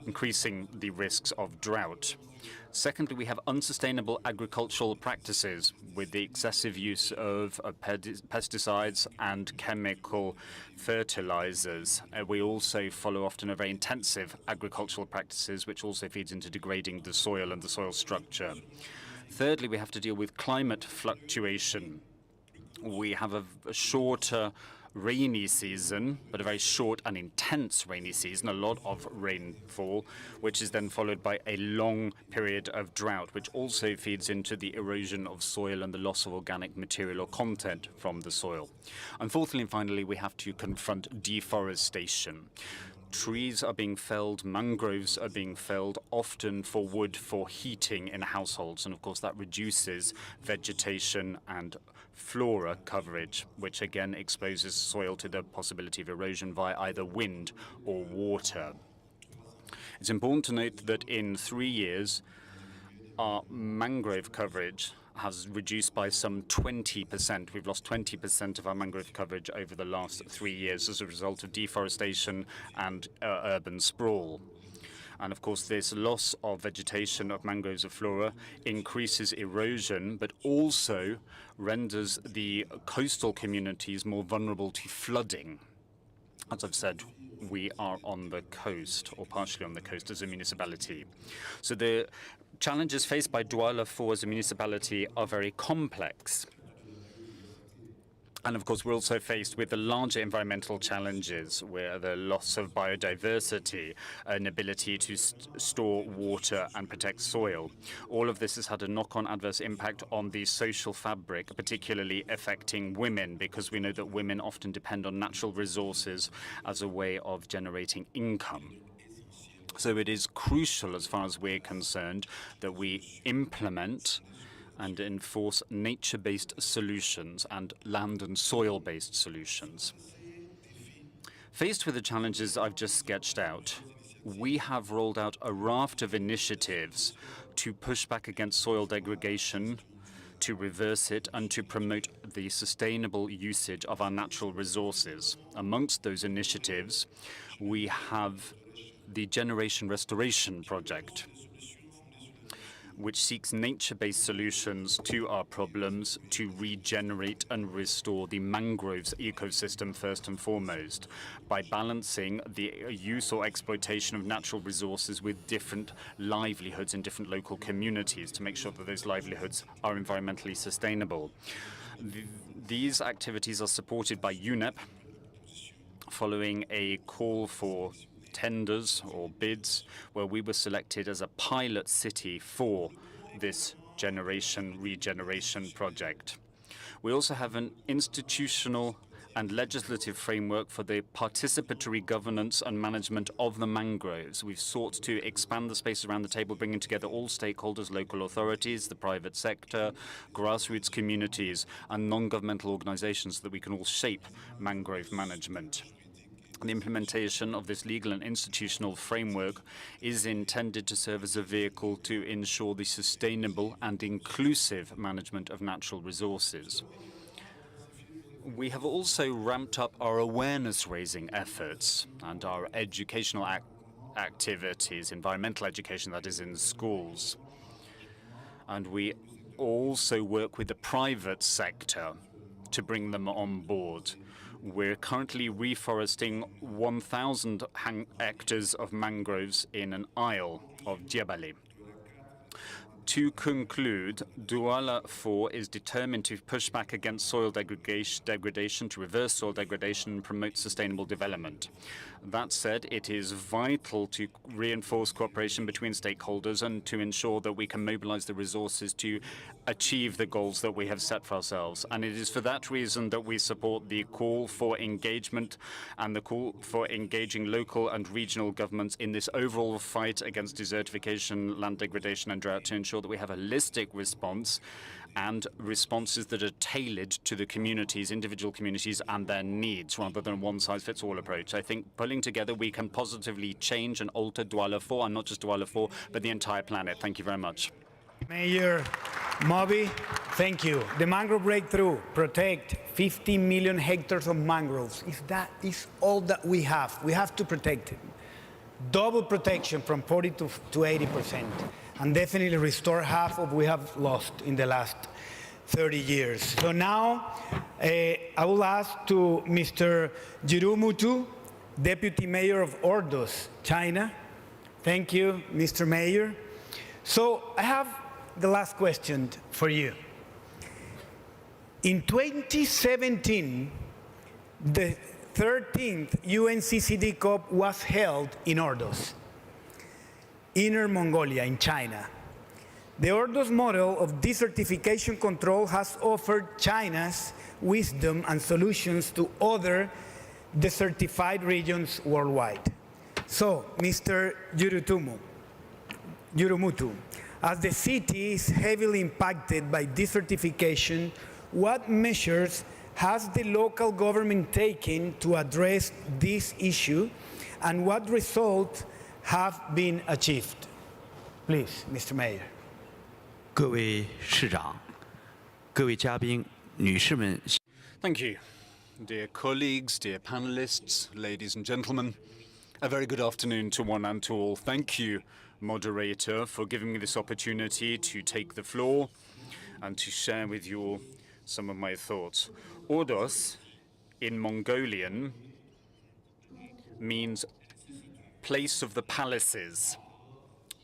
increasing the risks of drought. Secondly, we have unsustainable agricultural practices with the excessive use of pesticides and chemical fertilizers. We also follow often a very intensive agricultural practices, which also feeds into degrading the soil and the soil structure. Thirdly, we have to deal with climate fluctuation. We have a shorter rainy season, but a very short and intense rainy season, a lot of rainfall, which is then followed by a long period of drought, which also feeds into the erosion of soil and the loss of organic material or content from the soil. And fourthly and finally, we have to confront deforestation. Trees are being felled, mangroves are being felled, often for wood for heating in households. And of course, that reduces vegetation and flora coverage, which again exposes soil to the possibility of erosion via either wind or water. It's important to note that in 3 years, our mangrove coverage has reduced by some 20%. We've lost 20% of our mangrove coverage over the last 3 years as a result of deforestation and urban sprawl. And of course, this loss of vegetation of mangroves of flora increases erosion, but also renders the coastal communities more vulnerable to flooding. As I've said, we are on the coast, or partially on the coast as a municipality. So the challenges faced by Douala 4 as a municipality are very complex. And of course, we're also faced with the larger environmental challenges, where the loss of biodiversity, an ability to store water and protect soil. All of this has had a knock-on adverse impact on the social fabric, particularly affecting women, because we know that women often depend on natural resources as a way of generating income. So it is crucial, as far as we're concerned, that we implement and enforce nature-based solutions and land and soil-based solutions. Faced with the challenges I've just sketched out, we have rolled out a raft of initiatives to push back against soil degradation, to reverse it, and to promote the sustainable usage of our natural resources. Amongst those initiatives, we have the Generation Restoration Project, which seeks nature-based solutions to our problems to regenerate and restore the mangroves ecosystem first and foremost, by balancing the use or exploitation of natural resources with different livelihoods in different local communities to make sure that those livelihoods are environmentally sustainable. These activities are supported by UNEP, following a call for tenders or bids, where we were selected as a pilot city for this regeneration project. We also have an institutional and legislative framework for the participatory governance and management of the mangroves. We've sought to expand the space around the table, bringing together all stakeholders, local authorities, the private sector, grassroots communities, and non-governmental organizations, so that we can all shape mangrove management. The implementation of this legal and institutional framework is intended to serve as a vehicle to ensure the sustainable and inclusive management of natural resources. We have also ramped up our awareness-raising efforts and our educational activities, environmental education, that is, in schools. And we also work with the private sector to bring them on board. We're currently reforesting 1,000 hectares of mangroves in an isle of Diabali. To conclude, Douala 4 is determined to push back against soil degradation, to reverse soil degradation and promote sustainable development. That said, it is vital to reinforce cooperation between stakeholders and to ensure that we can mobilize the resources to achieve the goals that we have set for ourselves. And it is for that reason that we support the call for engagement and the call for engaging local and regional governments in this overall fight against desertification, land degradation, and drought, to ensure that we have a holistic response and responses that are tailored to the communities, individual communities, and their needs, rather than a one-size-fits-all approach. I think pulling together, we can positively change and alter Douala 4, and not just Douala 4, but the entire planet. Thank you very much. Mayor Moby, thank you. The mangrove breakthrough, protect 50 million hectares of mangroves. If that is all that we have to protect it. Double protection from 40 to 80%, and definitely restore half of what we have lost in the last 30 years. So now I will ask to Mr. Jiru Mutu, Deputy Mayor of Ordos, China. Thank you, Mr. Mayor. So I have the last question for you. In 2017, the 13th UNCCD COP was held in Ordos, Inner Mongolia in China. The Ordos model of desertification control has offered China's wisdom and solutions to other desertified regions worldwide. So, Mr. Jurumutu, as the city is heavily impacted by desertification, what measures has the local government taken to address this issue, and what results have been achieved? Please, Mr. Mayor. 各位市长、各位嘉宾、女士们。 Thank you. Dear colleagues, dear panelists, ladies and gentlemen, a very good afternoon to one and to all. Thank you, moderator, for giving me this opportunity to take the floor and to share with you some of my thoughts. Ordos in Mongolian means place of the palaces.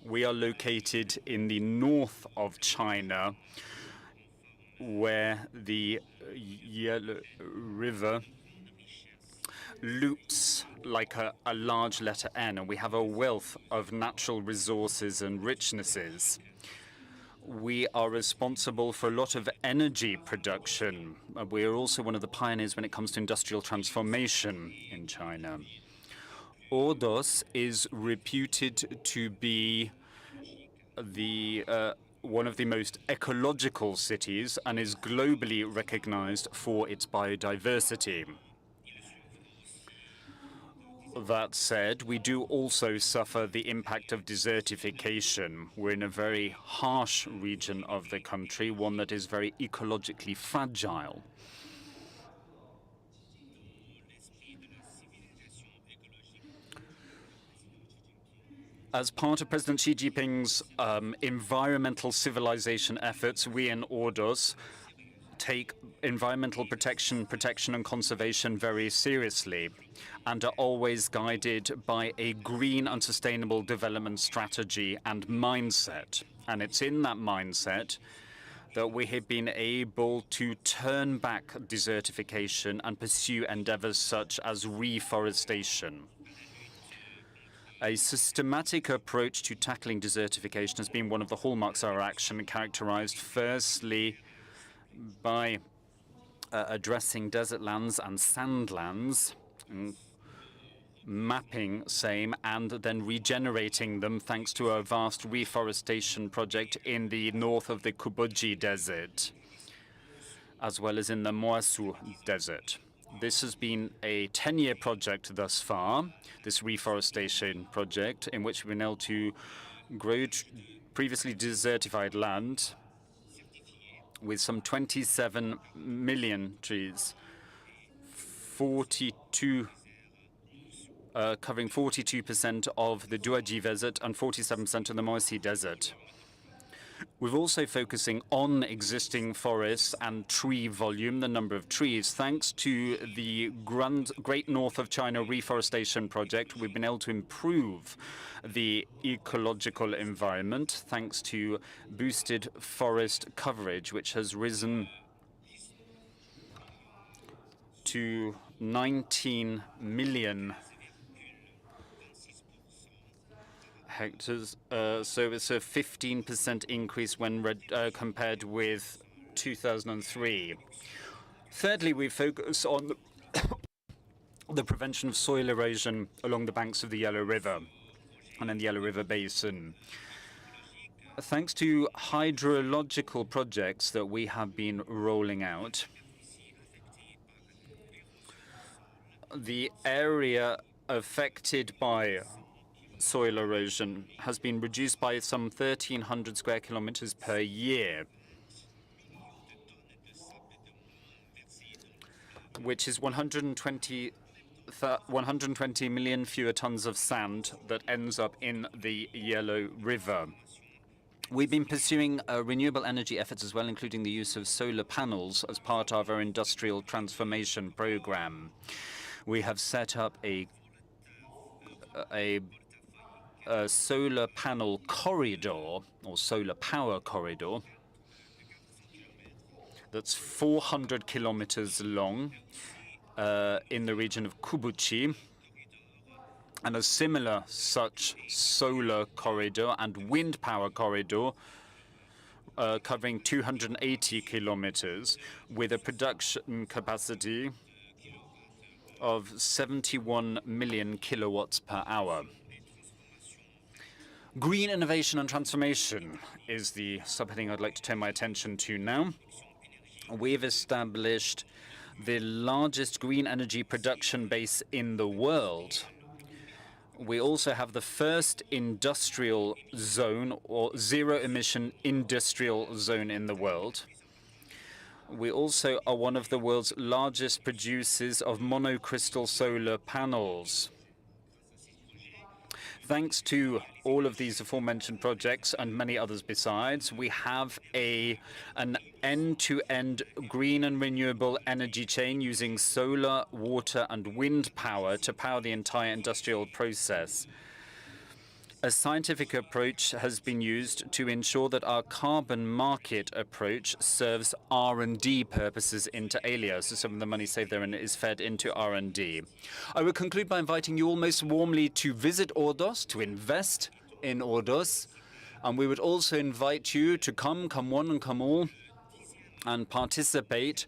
We are located in the north of China, where the Yellow River loops like a large letter N, and we have a wealth of natural resources and richnesses. We are responsible for a lot of energy production. We are also one of the pioneers when it comes to industrial transformation in China. Ordos is reputed to be one of the most ecological cities and is globally recognized for its biodiversity. That said, we do also suffer the impact of desertification. We're in a very harsh region of the country, one that is very ecologically fragile. As part of President Xi Jinping's environmental civilization efforts, we in Ordos take environmental protection and conservation very seriously and are always guided by a green and sustainable development strategy and mindset. And it's in that mindset that we have been able to turn back desertification and pursue endeavors such as reforestation. A systematic approach to tackling desertification has been one of the hallmarks of our action, characterized firstly by addressing desert lands and sand lands, mapping same, and then regenerating them thanks to a vast reforestation project in the north of the Kubuji Desert, as well as in the Moasu Desert. This has been a 10-year project thus far, this reforestation project, in which we've been able to grow previously desertified land with some 27 million trees, covering 42% of the Duaji Desert and 47% of the Moasi Desert. We're also focusing on existing forests and tree volume, the number of trees. Thanks to the Great North of China Reforestation Project, we've been able to improve the ecological environment thanks to boosted forest coverage, which has risen to 19 million hectares, so it's a 15% increase when compared with 2003. Thirdly, we focus on the prevention of soil erosion along the banks of the Yellow River and in the Yellow River Basin. Thanks to hydrological projects that we have been rolling out, the area affected by soil erosion has been reduced by some 1,300 square kilometers per year, which is 120 million fewer tons of sand that ends up in the Yellow River. We've been pursuing renewable energy efforts as well, including the use of solar panels as part of our industrial transformation program. We have set up a solar panel corridor, or solar power corridor, that's 400 kilometers long in the region of Kubuchi, and a similar such solar corridor and wind power corridor covering 280 kilometers with a production capacity of 71 million kilowatts per hour. Green innovation and transformation is the subheading I'd like to turn my attention to now. We've established the largest green energy production base in the world. We also have the first industrial zone, or zero-emission industrial zone in the world. We also are one of the world's largest producers of monocrystal solar panels. Thanks to all of these aforementioned projects and many others besides, we have an end-to-end green and renewable energy chain using solar, water, and wind power to power the entire industrial process. A scientific approach has been used to ensure that our carbon market approach serves R&D purposes inter alia, so some of the money saved therein is fed into R&D. I will conclude by inviting you all most warmly to visit Ordos, to invest in Ordos, and we would also invite you to come one and come all, and participate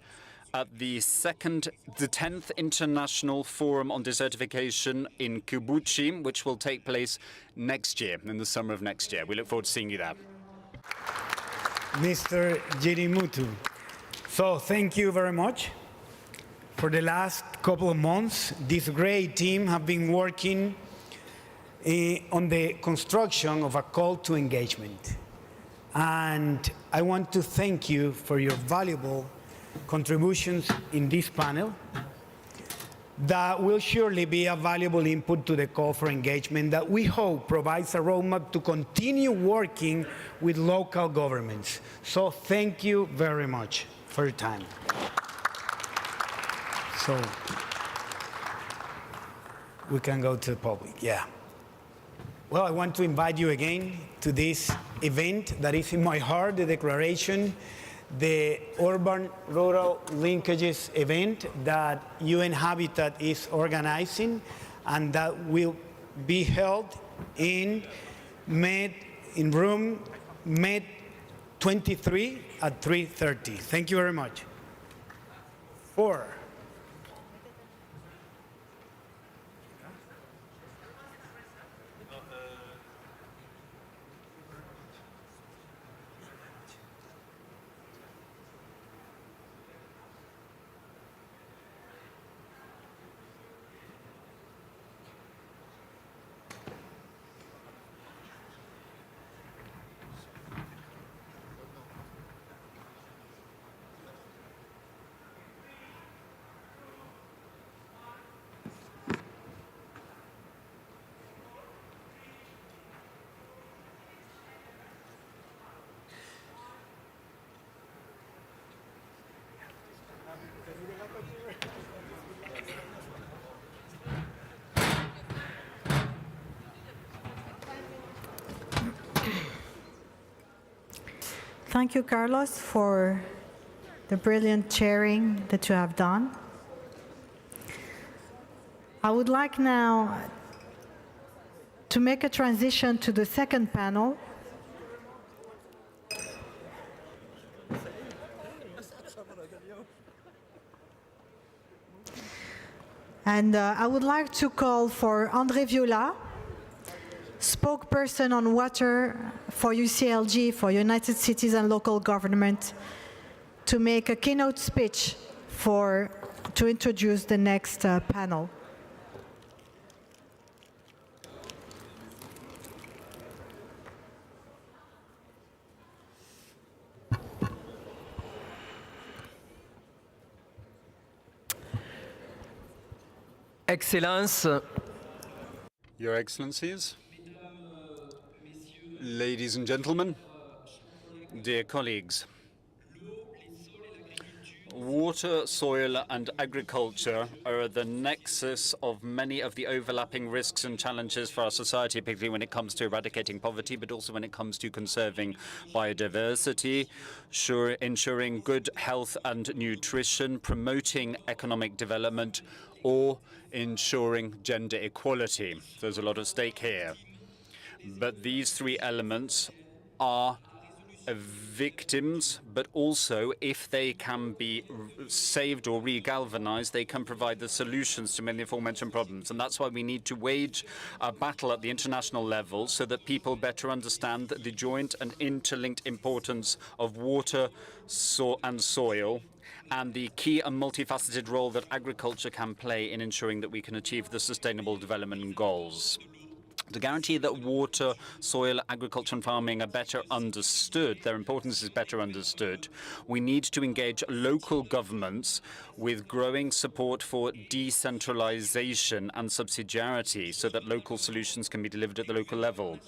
at the 10th International Forum on Desertification in Kubuchi, which will take place next year, in the summer of next year. We look forward to seeing you there. Mr. Jirimutu. So thank you very much. For the last couple of months, this great team have been working on the construction of a call to engagement. And I want to thank you for your valuable contributions in this panel that will surely be a valuable input to the call for engagement that we hope provides a roadmap to continue working with local governments. So thank you very much for your time. So we can go to the public, yeah. Well, I want to invite you again to this event that is in my heart, the declaration, the urban-rural linkages event that UN Habitat is organizing, and that will be held in room Med 23 at 3:30. Thank you very much. 4. Thank you, Carlos, for the brilliant chairing that you have done. I would like now to make a transition to the second panel. And I would like to call for André Viola, spokesperson on water for UCLG, for United Cities and Local Government, to make a keynote speech to introduce the next panel. Excellence. Your Excellencies, ladies and gentlemen, dear colleagues, water, soil, and agriculture are at the nexus of many of the overlapping risks and challenges for our society, particularly when it comes to eradicating poverty, but also when it comes to conserving biodiversity, ensuring good health and nutrition, promoting economic development, or ensuring gender equality. There's a lot at stake here. But these three elements are victims, but also, if they can be saved or regalvanized, they can provide the solutions to many aforementioned problems. And that's why we need to wage a battle at the international level so that people better understand the joint and interlinked importance of water, and soil, and the key and multifaceted role that agriculture can play in ensuring that we can achieve the Sustainable Development Goals. To guarantee that water, soil, agriculture and farming are better understood, their importance is better understood, we need to engage local governments with growing support for decentralization and subsidiarity so that local solutions can be delivered at the local level.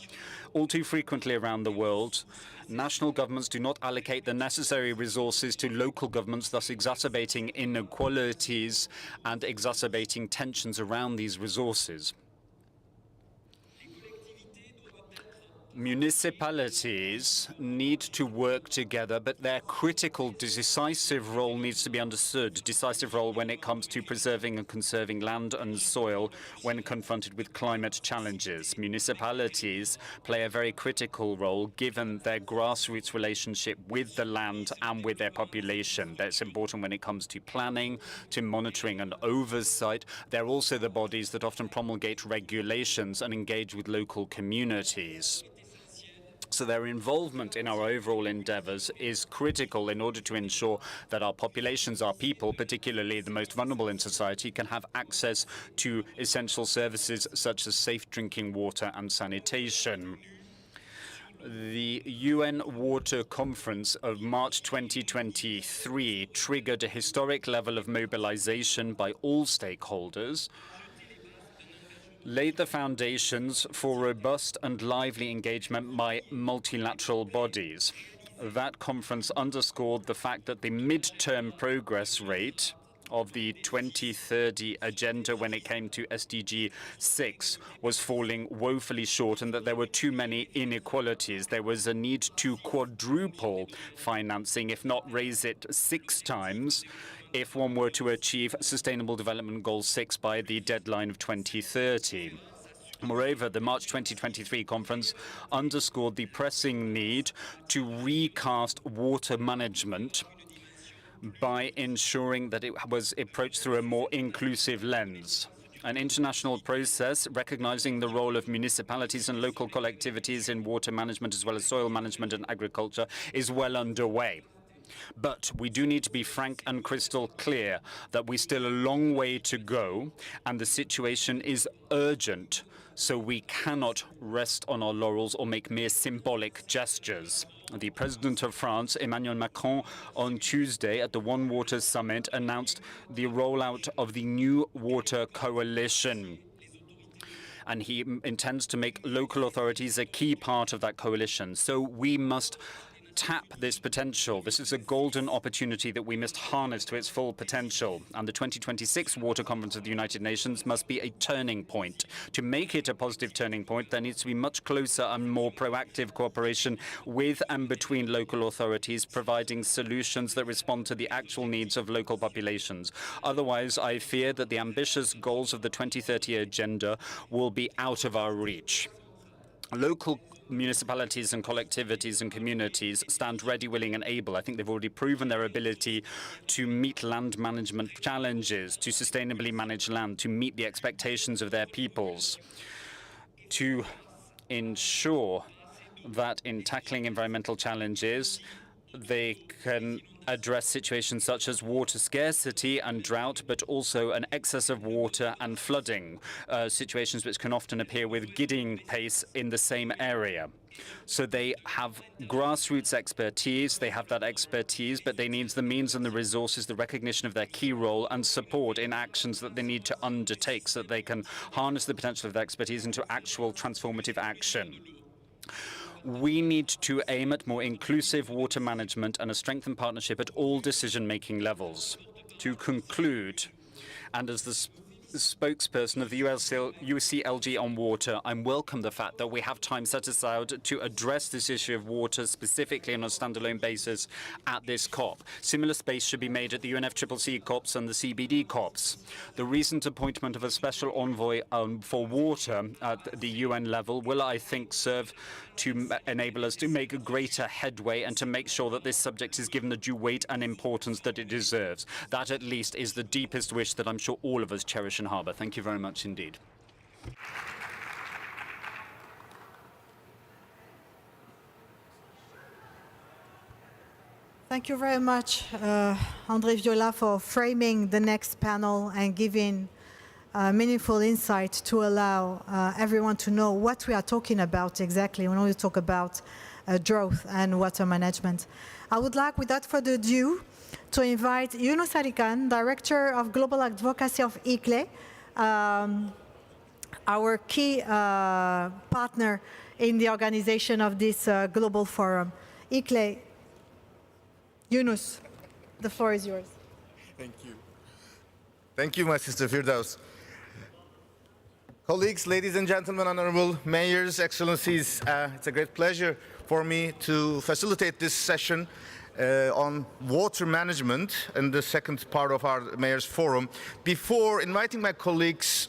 All too frequently around the world, national governments do not allocate the necessary resources to local governments, thus exacerbating inequalities and exacerbating tensions around these resources. Municipalities need to work together, but their critical, decisive role needs to be understood. Decisive role when it comes to preserving and conserving land and soil when confronted with climate challenges. Municipalities play a very critical role given their grassroots relationship with the land and with their population. That's important when it comes to planning, to monitoring and oversight. They're also the bodies that often promulgate regulations and engage with local communities. So their involvement in our overall endeavors is critical in order to ensure that our populations, our people, particularly the most vulnerable in society, can have access to essential services such as safe drinking water and sanitation. The UN Water Conference of March 2023 triggered a historic level of mobilization by all stakeholders, laid the foundations for robust and lively engagement by multilateral bodies. That conference underscored the fact that the mid-term progress rate of the 2030 agenda when it came to SDG 6 was falling woefully short and that there were too many inequalities. There was a need to quadruple financing, if not raise it 6 times, if one were to achieve Sustainable Development Goal 6 by the deadline of 2030. Moreover, the March 2023 conference underscored the pressing need to recast water management by ensuring that it was approached through a more inclusive lens. An international process recognizing the role of municipalities and local collectivities in water management as well as soil management and agriculture is well underway. But we do need to be frank and crystal clear that we still a long way to go and the situation is urgent, so we cannot rest on our laurels or make mere symbolic gestures. The President of France, Emmanuel Macron, on Tuesday at the One Water Summit announced the rollout of the new water coalition. And he intends to make local authorities a key part of that coalition. So we must tap this potential. This is a golden opportunity that we must harness to its full potential. And the 2026 Water Conference of the United Nations must be a turning point. To make it a positive turning point, there needs to be much closer and more proactive cooperation with and between local authorities, providing solutions that respond to the actual needs of local populations. Otherwise, I fear that the ambitious goals of the 2030 agenda will be out of our reach. Local municipalities and collectivities and communities stand ready, willing and able. I think they've already proven their ability to meet land management challenges, to sustainably manage land, to meet the expectations of their peoples, to ensure that in tackling environmental challenges, they can address situations such as water scarcity and drought, but also an excess of water and flooding, situations which can often appear with giddying pace in the same area. So they have grassroots expertise, they have that expertise, but they need the means and the resources, the recognition of their key role and support in actions that they need to undertake so that they can harness the potential of their expertise into actual transformative action. We need to aim at more inclusive water management and a strengthened partnership at all decision-making levels. To conclude, and as the spokesperson of the UCLG on water, I welcome the fact that we have time set aside to address this issue of water specifically on a standalone basis at this COP. Similar space should be made at the UNFCCC COPs and the CBD COPs. The recent appointment of a special envoy for water at the UN level will, I think, serve to enable us to make a greater headway and to make sure that this subject is given the due weight and importance that it deserves. That, at least, is the deepest wish that I'm sure all of us cherish and harbour. Thank you very much indeed. Thank you very much, André Viola, for framing the next panel and giving meaningful insight to allow everyone to know what we are talking about exactly when we talk about drought and water management. I would like, without further ado, to invite Yunus Arikan, Director of Global Advocacy of ICLE, our key partner in the organization of this global forum. ICLE, Yunus, the floor is yours. Thank you. Thank you, my sister Firdaus. Colleagues, ladies and gentlemen, honorable mayors, excellencies, it's a great pleasure for me to facilitate this session on water management in the second part of our Mayors Forum. Before inviting my colleagues,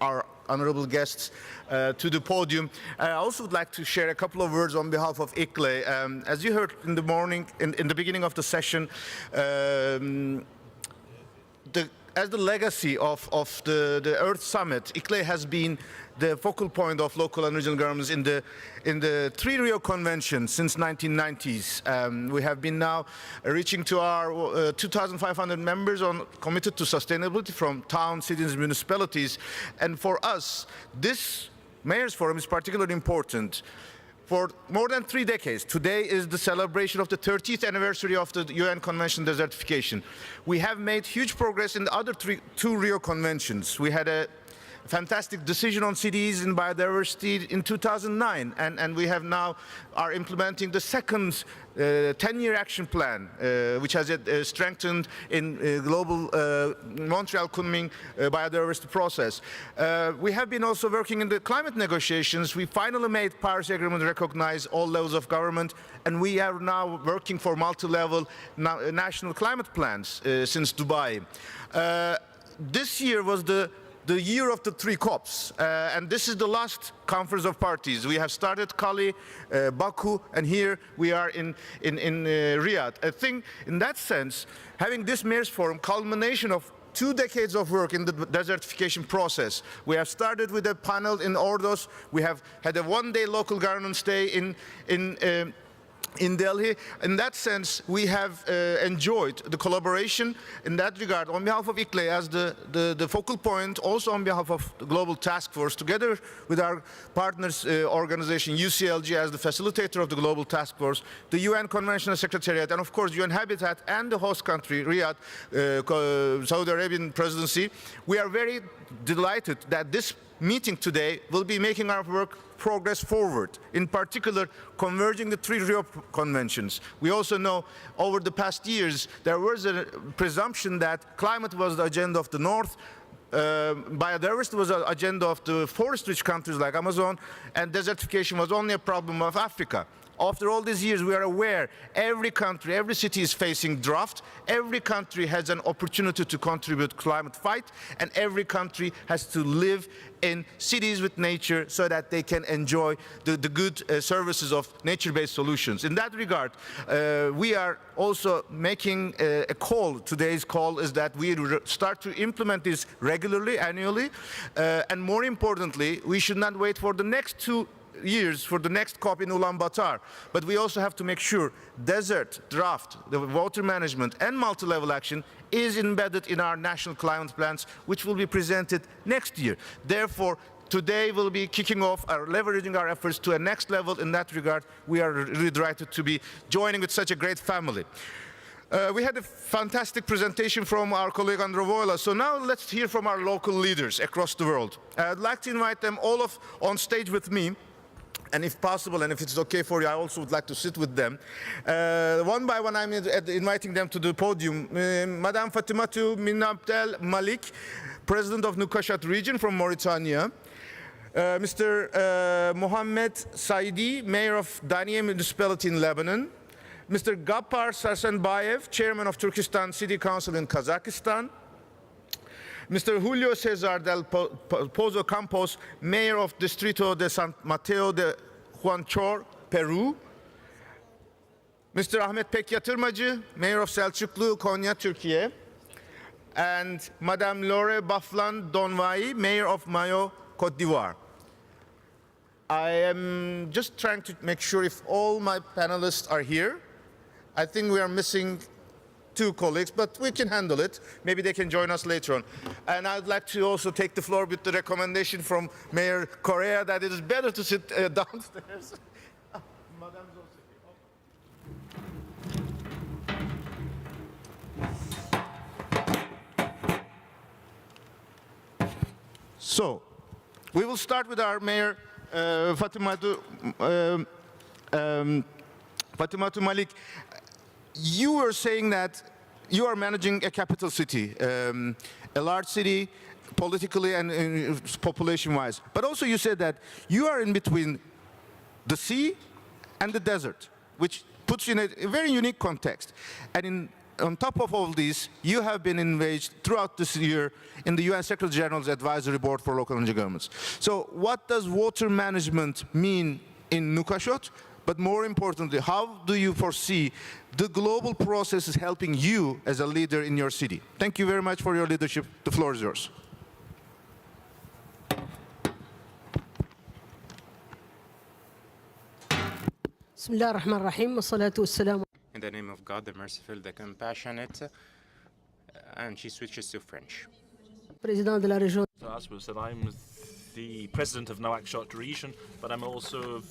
our honorable guests, to the podium, I also would like to share a couple of words on behalf of ICLE. As you heard in the morning, in the beginning of the session, as the legacy of the Earth Summit, ICLE has been the focal point of local and regional governments in the 3 Rio Conventions since 1990s. We have been now reaching to our 2,500 members committed to sustainability from towns, cities, municipalities. And for us, this Mayors Forum is particularly important. For more than 3 decades, today is the celebration of the 30th anniversary of the UN Convention on Desertification. We have made huge progress in the other 2 Rio Conventions. We had a fantastic decision on cities and biodiversity in 2009, and we have now are implementing the second 10-year action plan, which has strengthened in global Montreal Kunming biodiversity process. We have been also working in the climate negotiations. We finally made Paris Agreement recognize all levels of government, and we are now working for multi-level national climate plans since Dubai. This year was the year of the 3 COPs, and this is the last conference of parties. We have started Cali, Baku, and here we are in Riyadh. I think in that sense, having this Mayors Forum, culmination of 2 decades of work in the desertification process. We have started with a panel in Ordos. We have had a 1-day local governance day in Delhi. In that sense, we have enjoyed the collaboration in that regard on behalf of ICLE as the focal point, also on behalf of the Global Task Force, together with our partners organization UCLG as the facilitator of the Global Task Force, the UN Convention Secretariat, and of course UN Habitat and the host country, Riyadh, Saudi Arabian presidency. We are very delighted that this meeting today will be making our work progress forward, in particular converging the 3 Rio Conventions. We also know over the past years there was a presumption that climate was the agenda of the North, biodiversity was an agenda of the forest-rich countries like Amazon, and desertification was only a problem of Africa. After all these years, we are aware every country, every city is facing drought. Every country has an opportunity to contribute to climate fight, and every country has to live in cities with nature so that they can enjoy the good services of nature-based solutions. In that regard, we are also making a call. Today's call is that we start to implement this regularly, annually, and more importantly, we should not wait for the next 2 years for the next COP in Ulaanbaatar, but we also have to make sure desert, drought, the water management and multi-level action is embedded in our national climate plans, which will be presented next year. Therefore, today we'll be kicking off leveraging our efforts to a next level. In that regard, we are really delighted to be joining with such a great family. We had a fantastic presentation from our colleague Androvoila. So now let's hear from our local leaders across the world. I'd like to invite them all on stage with me. And if possible, and if it's okay for you, I also would like to sit with them. One by one, I'm inviting them to the podium. Madame Fatimatu Minabdel Malik, President of Nukashat region from Mauritania. Mr. Mohammed Saidi, Mayor of Daniye Municipality in Lebanon. Mr. Gapar Sarsanbayev, Chairman of Turkestan City Council in Kazakhstan. Mr. Julio Cesar del Pozo Campos, Mayor of Distrito de San Mateo de Huanchor, Peru. Mr. Ahmet Pek Yatırmacı, Mayor of Selçuklu, Konya, Turkey. And Madame Laure Baflan Donvai, Mayor of Mayo, Côte d'Ivoire. I am just trying to make sure if all my panelists are here. I think we are missing two colleagues, but we can handle it. Maybe they can join us later on. And I'd like to also take the floor with the recommendation from Mayor Correa that it is better to sit downstairs. So, we will start with our Mayor, Fatimatu Malik. You were saying that you are managing a capital city, a large city, politically and population-wise. But also you said that you are in between the sea and the desert, which puts you in a very unique context. And on top of all this, you have been engaged throughout this year in the UN Secretary General's Advisory Board for Local Energy Governments. So what does water management mean in Nuukashot? But more importantly, how do you foresee the global process is helping you as a leader in your city? Thank you very much for your leadership. The floor is yours. In the name of God, the merciful, the compassionate, and she switches to French. So as was said, I'm the president of Nouakchott region, but I'm also of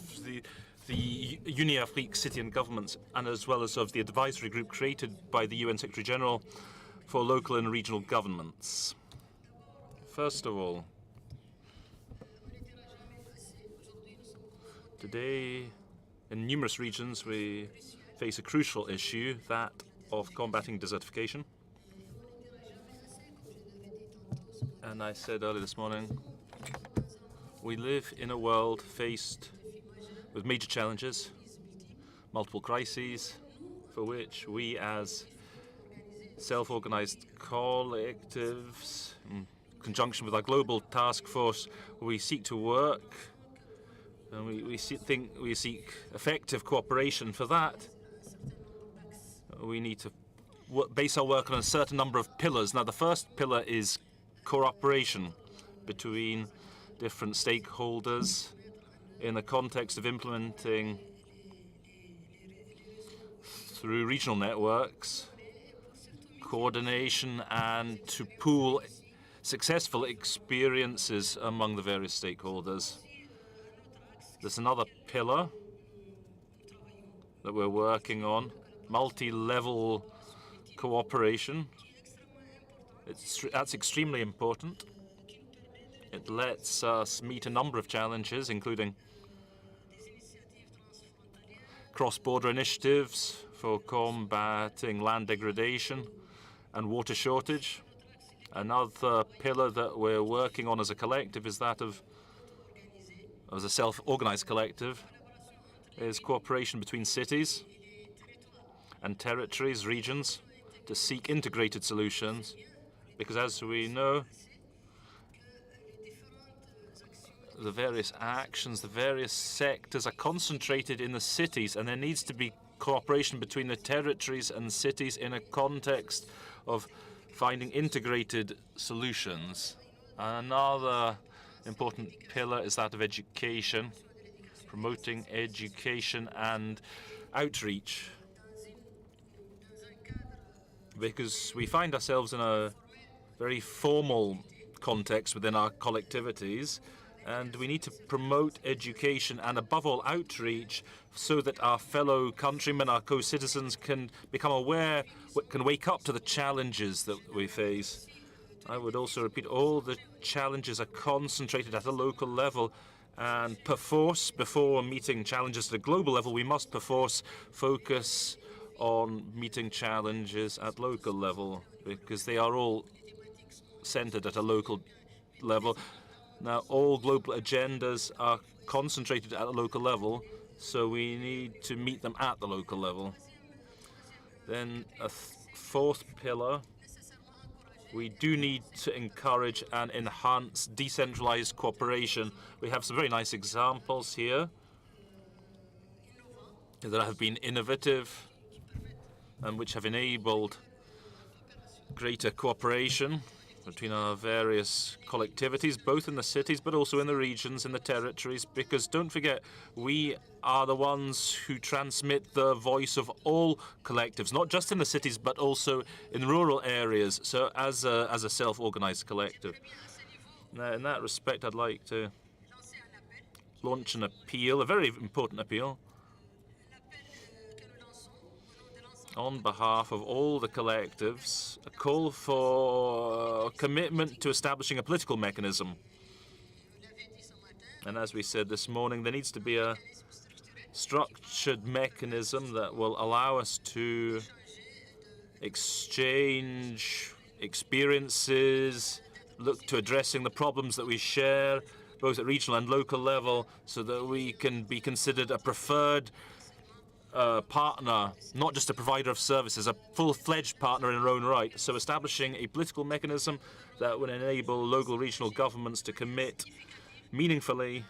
the Uni-Afrique City and Governments, and as well as of the advisory group created by the UN Secretary General for local and regional governments. First of all, today in numerous regions we face a crucial issue, that of combating desertification. And I said earlier this morning, we live in a world faced with major challenges, multiple crises, for which we as self-organized collectives, in conjunction with our global task force, we seek to work, and we seek effective cooperation. For that, we need to base our work on a certain number of pillars. Now, the first pillar is cooperation between different stakeholders in the context of implementing through regional networks, coordination, and to pool successful experiences among the various stakeholders. There's another pillar that we're working on, multi-level cooperation. That's extremely important. It lets us meet a number of challenges, including cross-border initiatives for combating land degradation and water shortage. Another pillar that we're working on as a collective is that of, as a self-organized collective, is cooperation between cities and territories, regions, to seek integrated solutions. Because as we know, the various actions, the various sectors are concentrated in the cities, and there needs to be cooperation between the territories and cities in a context of finding integrated solutions. Another important pillar is that of education, promoting education and outreach. Because we find ourselves in a very formal context within our collectivities, and we need to promote education and, above all, outreach, so that our fellow countrymen, our co-citizens, can become aware, can wake up to the challenges that we face. I would also repeat, all the challenges are concentrated at a local level, and perforce, before meeting challenges at a global level, we must perforce focus on meeting challenges at local level, because they are all centered at a local level. Now, all global agendas are concentrated at a local level, so we need to meet them at the local level. Then a fourth pillar, we do need to encourage and enhance decentralized cooperation. We have some very nice examples here that have been innovative and which have enabled greater cooperation between our various collectivities, both in the cities, but also in the regions, in the territories, because don't forget, we are the ones who transmit the voice of all collectives, not just in the cities, but also in rural areas, so as a self-organized collective. Now, in that respect, I'd like to launch an appeal, a very important appeal, on behalf of all the collectives, a call for commitment to establishing a political mechanism. And as we said this morning, there needs to be a structured mechanism that will allow us to exchange experiences, look to addressing the problems that we share, both at regional and local level, so that we can be considered a preferred partner, not just a provider of services, a full-fledged partner in our own right. So establishing a political mechanism that would enable local regional governments to commit meaningfully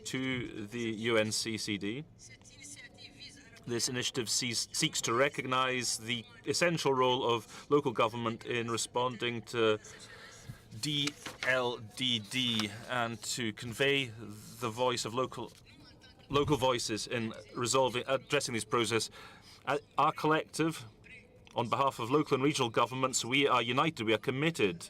to the UNCCD. This initiative seeks to recognize the essential role of local government in responding to DLDD and to convey the voice of local voices in addressing this process. Our collective, on behalf of local and regional governments, we are united, we are committed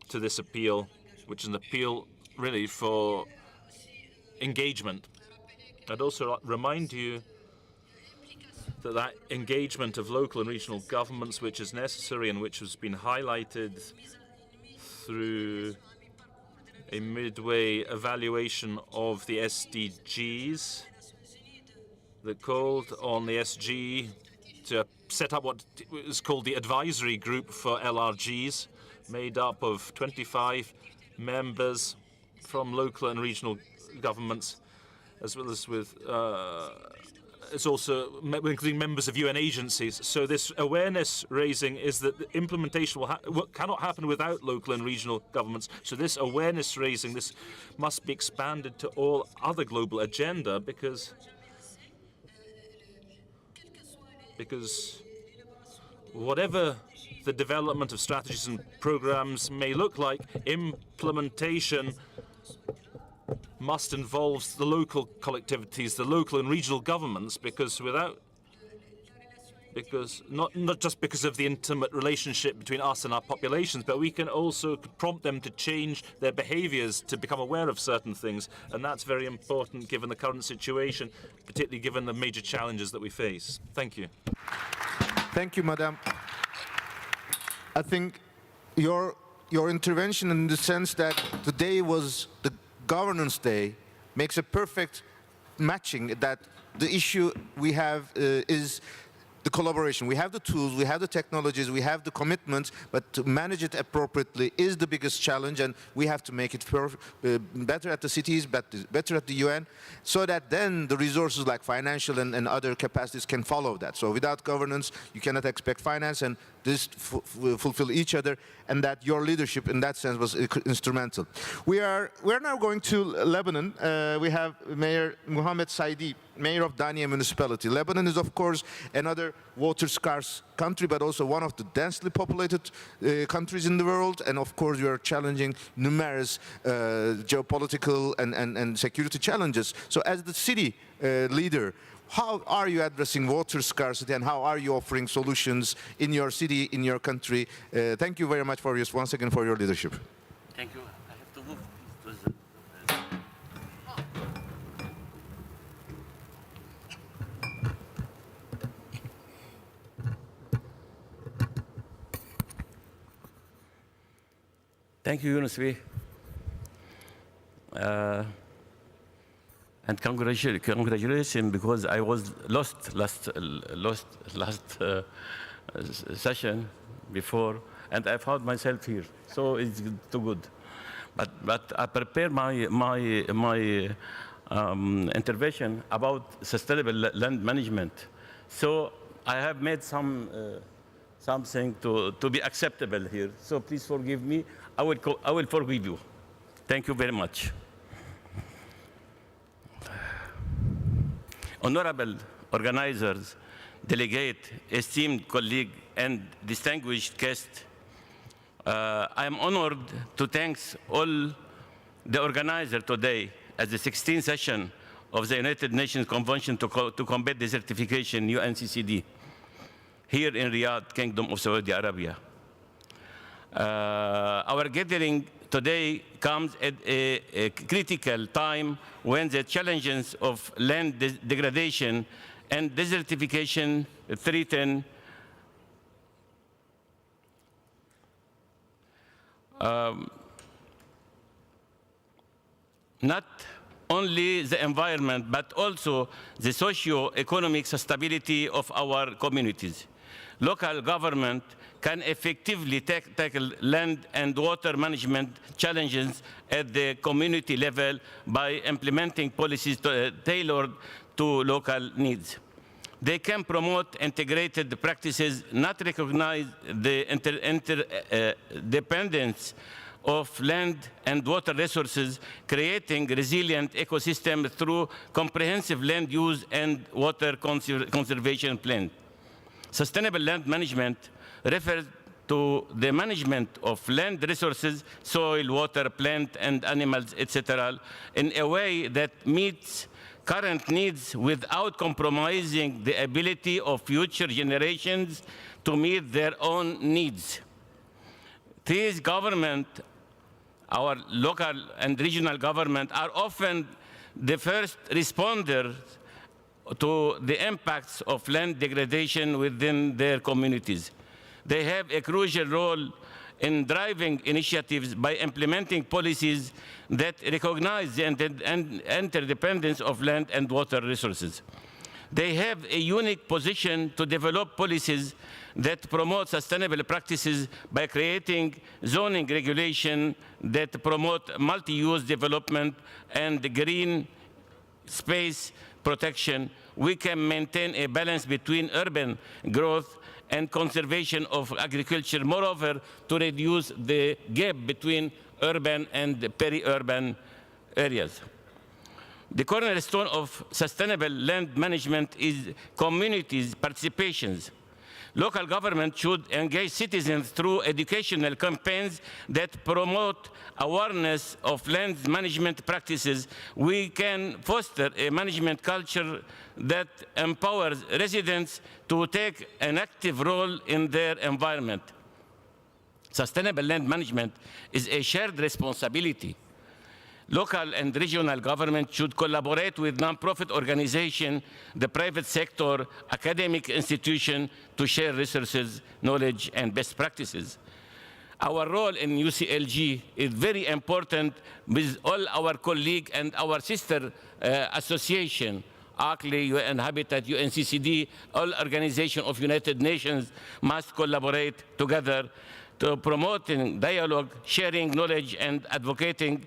to this appeal, which is an appeal really for engagement. I'd also remind you that that engagement of local and regional governments, which is necessary and which has been highlighted through a midway evaluation of the SDGs that called on the SG to set up what is called the advisory group for LRGs, made up of 25 members from local and regional governments, as well as with it's also including members of UN agencies. So this awareness raising is that the implementation cannot happen without local and regional governments. So this awareness raising, this must be expanded to all other global agenda because whatever the development of strategies and programs may look like, implementation must involve the local collectivities, the local and regional governments, because not just because of the intimate relationship between us and our populations, but we can also prompt them to change their behaviors, to become aware of certain things. And that's very important given the current situation, particularly given the major challenges that we face. Thank you. Thank you, Madam. I think your intervention in the sense that today was the Governance Day makes a perfect matching that the issue we have is the collaboration. We have the tools, we have the technologies, we have the commitments, but to manage it appropriately is the biggest challenge, and we have to make it better at the cities, better at the UN, so that then the resources like financial and other capacities can follow that. So without governance, you cannot expect finance, and this fulfill each other, and that your leadership in that sense was instrumental. We're now going to Lebanon. We have Mayor Mohammed Saidi, Mayor of Dania Municipality. Lebanon is, of course, another water-scarce country, but also one of the densely populated countries in the world. And of course, you are challenging numerous geopolitical and security challenges. So as the city leader, how are you addressing water scarcity, and how are you offering solutions in your city, in your country? Thank you very much for once again for your leadership. Thank you. I have to move. Thank you, Yunus V. And congratulations, because I was lost last session before, and I found myself here. So it's too good. But I prepared my intervention about sustainable land management. So I have made something to be acceptable here. So please forgive me. I will forgive you. Thank you very much. Honorable organizers, delegate, esteemed colleague, and distinguished guest, I am honored to thank all the organizer today at the 16th session of the United Nations Convention to Combat Desertification, UNCCD, here in Riyadh, Kingdom of Saudi Arabia. Our gathering today comes at a critical time when the challenges of land degradation and desertification threaten not only the environment, but also the socio-economic stability of our communities. Local government can effectively tackle land and water management challenges at the community level by implementing policies tailored to local needs. They can promote integrated practices, not recognize the interdependence of land and water resources, creating resilient ecosystems through comprehensive land use and water conservation plans. Sustainable land management refers to the management of land resources, soil, water, plant, and animals, etc., in a way that meets current needs without compromising the ability of future generations to meet their own needs. These governments, our local and regional government, are often the first responders to the impacts of land degradation within their communities. They have a crucial role in driving initiatives by implementing policies that recognize the interdependence of land and water resources. They have a unique position to develop policies that promote sustainable practices by creating zoning regulation that promote multi-use development and green space protection. We can maintain a balance between urban growth and conservation of agriculture, moreover, to reduce the gap between urban and peri-urban areas. The cornerstone of sustainable land management is communities' participations. Local government should engage citizens through educational campaigns that promote awareness of land management practices. We can foster a management culture that empowers residents to take an active role in their environment. Sustainable land management is a shared responsibility. Local and regional government should collaborate with nonprofit organizations, the private sector, academic institutions to share resources, knowledge, and best practices. Our role in UCLG is very important with all our colleagues and our sister association, ACLI, UN Habitat, UNCCD, all organizations of United Nations must collaborate together to promoting dialogue, sharing knowledge, and advocating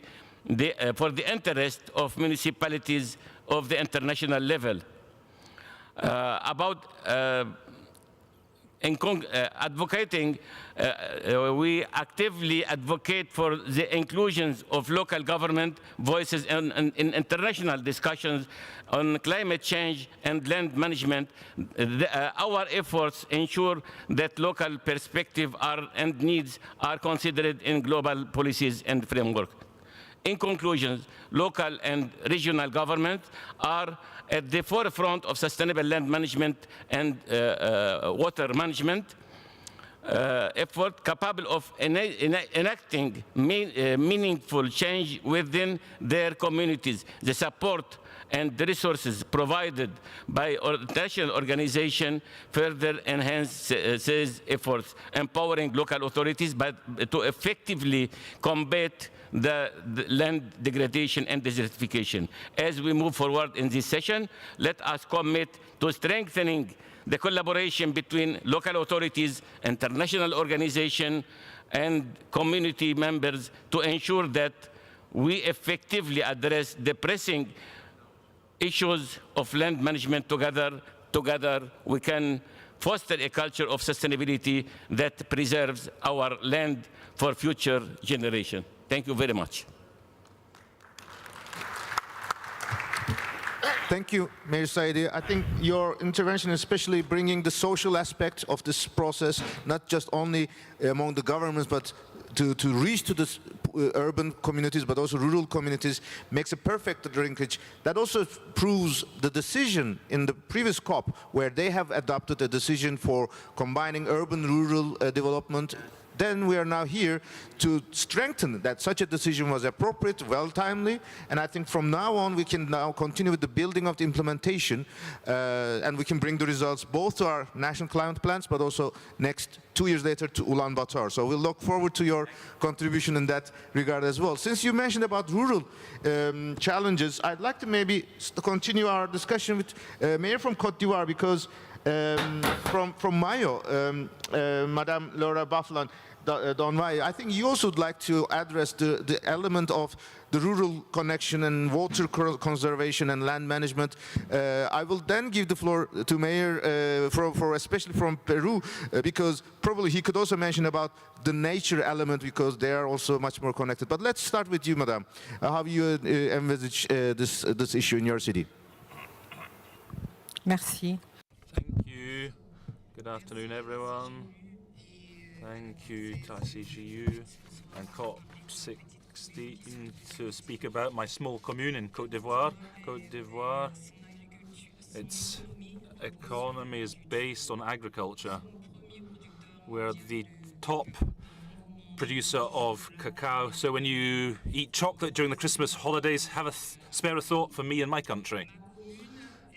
for the interest of municipalities of the international level. Advocating, we actively advocate for the inclusions of local government voices in international discussions on climate change and land management. Our efforts ensure that local perspectives and needs are considered in global policies and framework. In conclusion, local and regional governments are at the forefront of sustainable land management and water management effort, capable of enacting meaningful change within their communities. The support and the resources provided by international organizations further enhance these efforts, empowering local authorities to effectively combat the land degradation and desertification. As we move forward in this session, let us commit to strengthening the collaboration between local authorities, international organizations, and community members to ensure that we effectively address the pressing issues of land management together. Together, we can foster a culture of sustainability that preserves our land for future generations. Thank you very much. Thank you, Mayor Saidi. I think your intervention, especially bringing the social aspect of this process, not just only among the governments, but to reach to the urban communities, but also rural communities, makes a perfect linkage. That also proves the decision in the previous COP, where they have adopted a decision for combining urban-rural development. Then we are now here to strengthen that such a decision was appropriate, well-timely, and I think from now on we can now continue with the building of the implementation, and we can bring the results both to our national climate plans, but also next 2 years later to Ulaanbaatar. So we'll look forward to your contribution in that regard as well. Since you mentioned about rural challenges, I'd like to maybe continue our discussion with Mayor from Côte d'Ivoire, because from Mayo, Madame Laura Baflan, Donway, I think you also would like to address the element of the rural connection and water conservation and land management. I will then give the floor to Mayor, especially from Peru, because probably he could also mention about the nature element, because they are also much more connected. But let's start with you, Madame. How do you envisage this issue in your city? Merci. Thank you. Good afternoon, everyone. Thank you to ICGU and COP16 to speak about my small commune in Côte d'Ivoire. Côte d'Ivoire, its economy is based on agriculture. We're the top producer of cacao. So when you eat chocolate during the Christmas holidays, spare a thought for me and my country.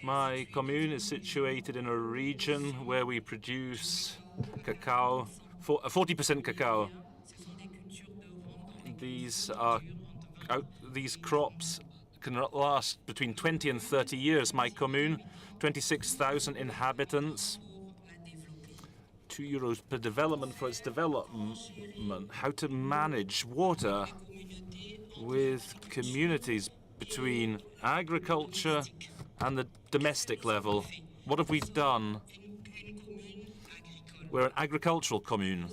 My commune is situated in a region where we produce cacao, 40% cacao. These crops can last between 20 and 30 years. My commune, 26,000 inhabitants, €2 per development for its development. How to manage water with communities between agriculture and the domestic level. What have we done? We're an agricultural commune.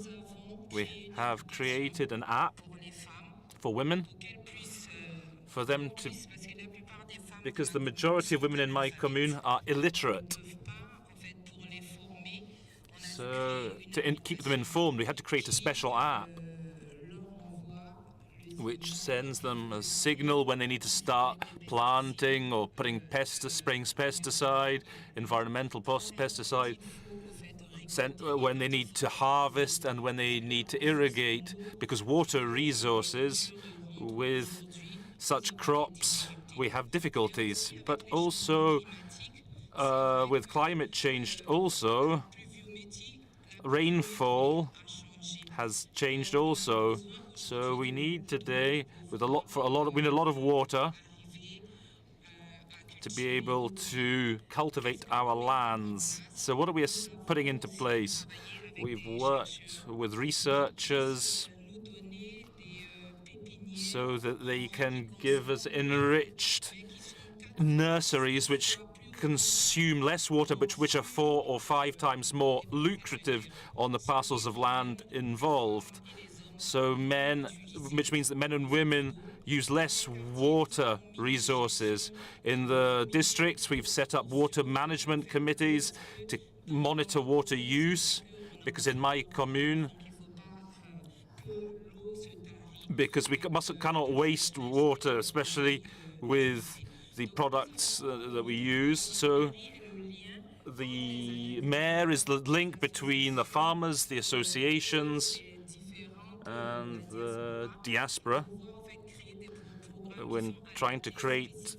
We have created an app for women, for them to, because the majority of women in my commune are illiterate. So to keep them informed, we had to create a special app which sends them a signal when they need to start planting or spraying pesticide, environmental pesticide, when they need to harvest and when they need to irrigate, because water resources with such crops, we have difficulties. But also with climate change also, rainfall has changed also. So we need today, we need a lot of water to be able to cultivate our lands. So what are we putting into place? We've worked with researchers so that they can give us enriched nurseries which consume less water, but which are 4 or 5 times more lucrative on the parcels of land involved. So which means that men and women use less water resources. In the districts, we've set up water management committees to monitor water use, because in my commune, because we cannot waste water, especially with the products that we use. So the mayor is the link between the farmers, the associations, and the diaspora when trying to create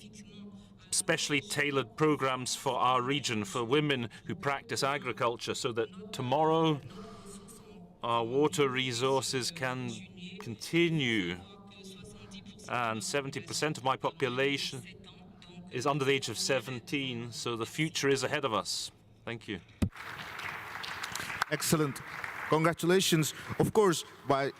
specially tailored programs for our region, for women who practice agriculture, so that tomorrow our water resources can continue. And 70% of my population is under the age of 17, so the future is ahead of us. Thank you. Excellent. Congratulations. Of course,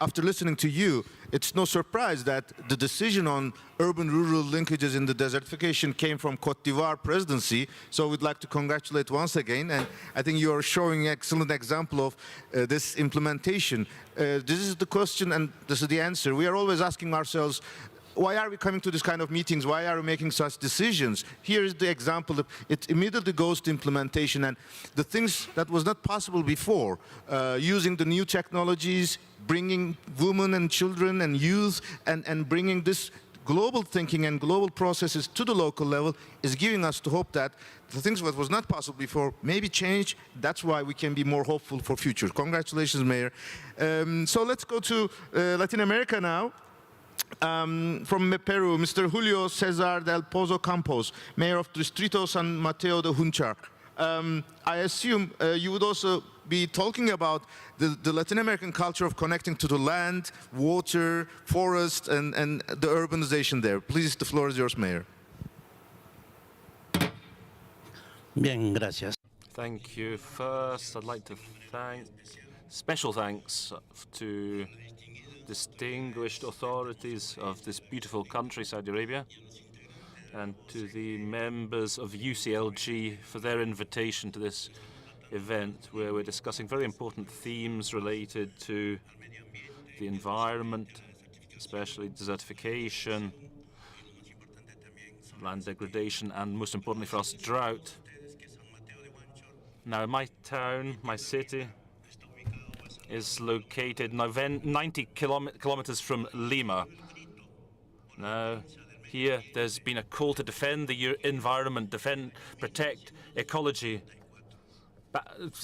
after listening to you, it's no surprise that the decision on urban-rural linkages in the desertification came from Côte d'Ivoire presidency. So we'd like to congratulate once again. And I think you are showing an excellent example of this implementation. This is the question and this is the answer. We are always asking ourselves, why are we coming to this kind of meetings? Why are we making such decisions? Here is the example. It immediately goes to implementation and the things that was not possible before, using the new technologies, bringing women and children and youth, and bringing this global thinking and global processes to the local level is giving us the hope that the things that was not possible before maybe change. That's why we can be more hopeful for future. Congratulations, Mayor. So let's go to Latin America now. From Peru, Mr. Julio Cesar del Pozo Campos, Mayor of Distrito San Mateo de Juncar. I assume you would also be talking about the Latin American culture of connecting to the land, water, forest, and the urbanization there. Please, the floor is yours, Mayor. Bien, gracias. Thank you. First, I'd like to thank, special thanks to distinguished authorities of this beautiful country, Saudi Arabia, and to the members of UCLG for their invitation to this event where we're discussing very important themes related to the environment, especially desertification, land degradation, and most importantly for us, drought. Now, my town, my city, is located 90 kilometers from Lima. Now, here there's been a call to defend the environment, protect ecology.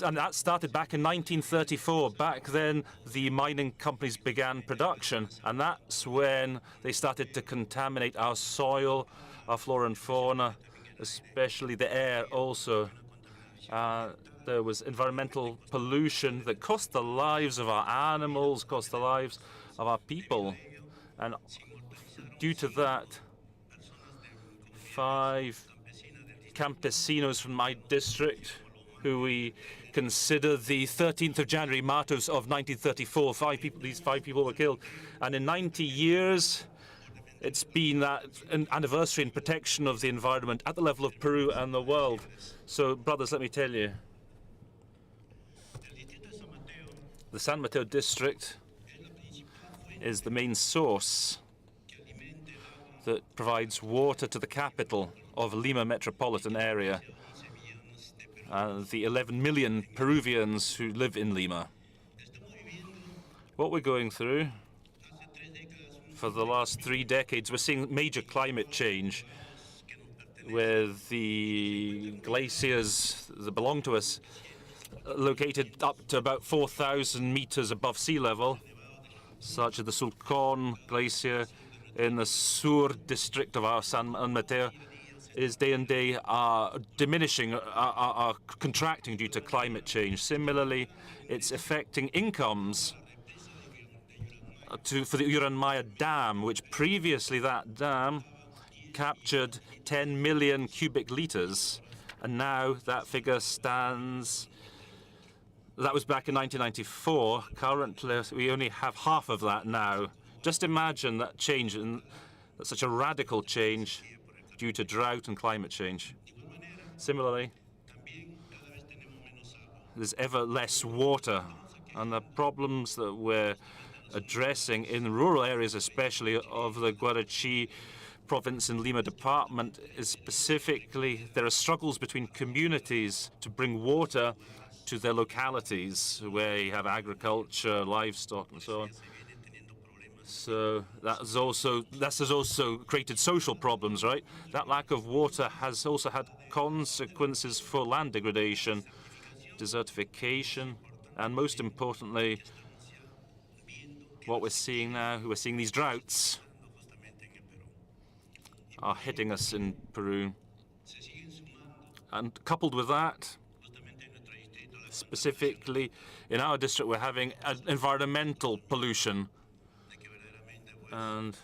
And that started back in 1934. Back then, the mining companies began production, and that's when they started to contaminate our soil, our flora and fauna, especially the air also. There was environmental pollution that cost the lives of our animals, cost the lives of our people. And due to that, 5 campesinos from my district, who we consider the 13th of January martyrs of 1934, these 5 people were killed. And in 90 years, it's been an anniversary in protection of the environment at the level of Peru and the world. So, brothers, let me tell you, the San Mateo district is the main source that provides water to the capital of Lima metropolitan area, the 11 million Peruvians who live in Lima. What we're going through for the last 3 decades, we're seeing major climate change, where the glaciers that belong to us located up to about 4,000 meters above sea level, such as the Sulcon Glacier in the Sur district of our San Mateo, is day and day are diminishing, are contracting due to climate change. Similarly, it's affecting incomes for the Uranmaya Dam, which previously that dam captured 10 million cubic liters, and now that figure stands. That was back in 1994. Currently, we only have half of that now. Just imagine that change, and such a radical change due to drought and climate change. Similarly, there's ever less water, and the problems that we're addressing in rural areas, especially of the Guarachi province in Lima department, is specifically there are struggles between communities to bring water to their localities where you have agriculture, livestock, and so on. So that has also created social problems, right? That lack of water has also had consequences for land degradation, desertification, and most importantly, what we're seeing now, we're seeing these droughts are hitting us in Peru. And coupled with that, specifically in our district, we're having environmental pollution. And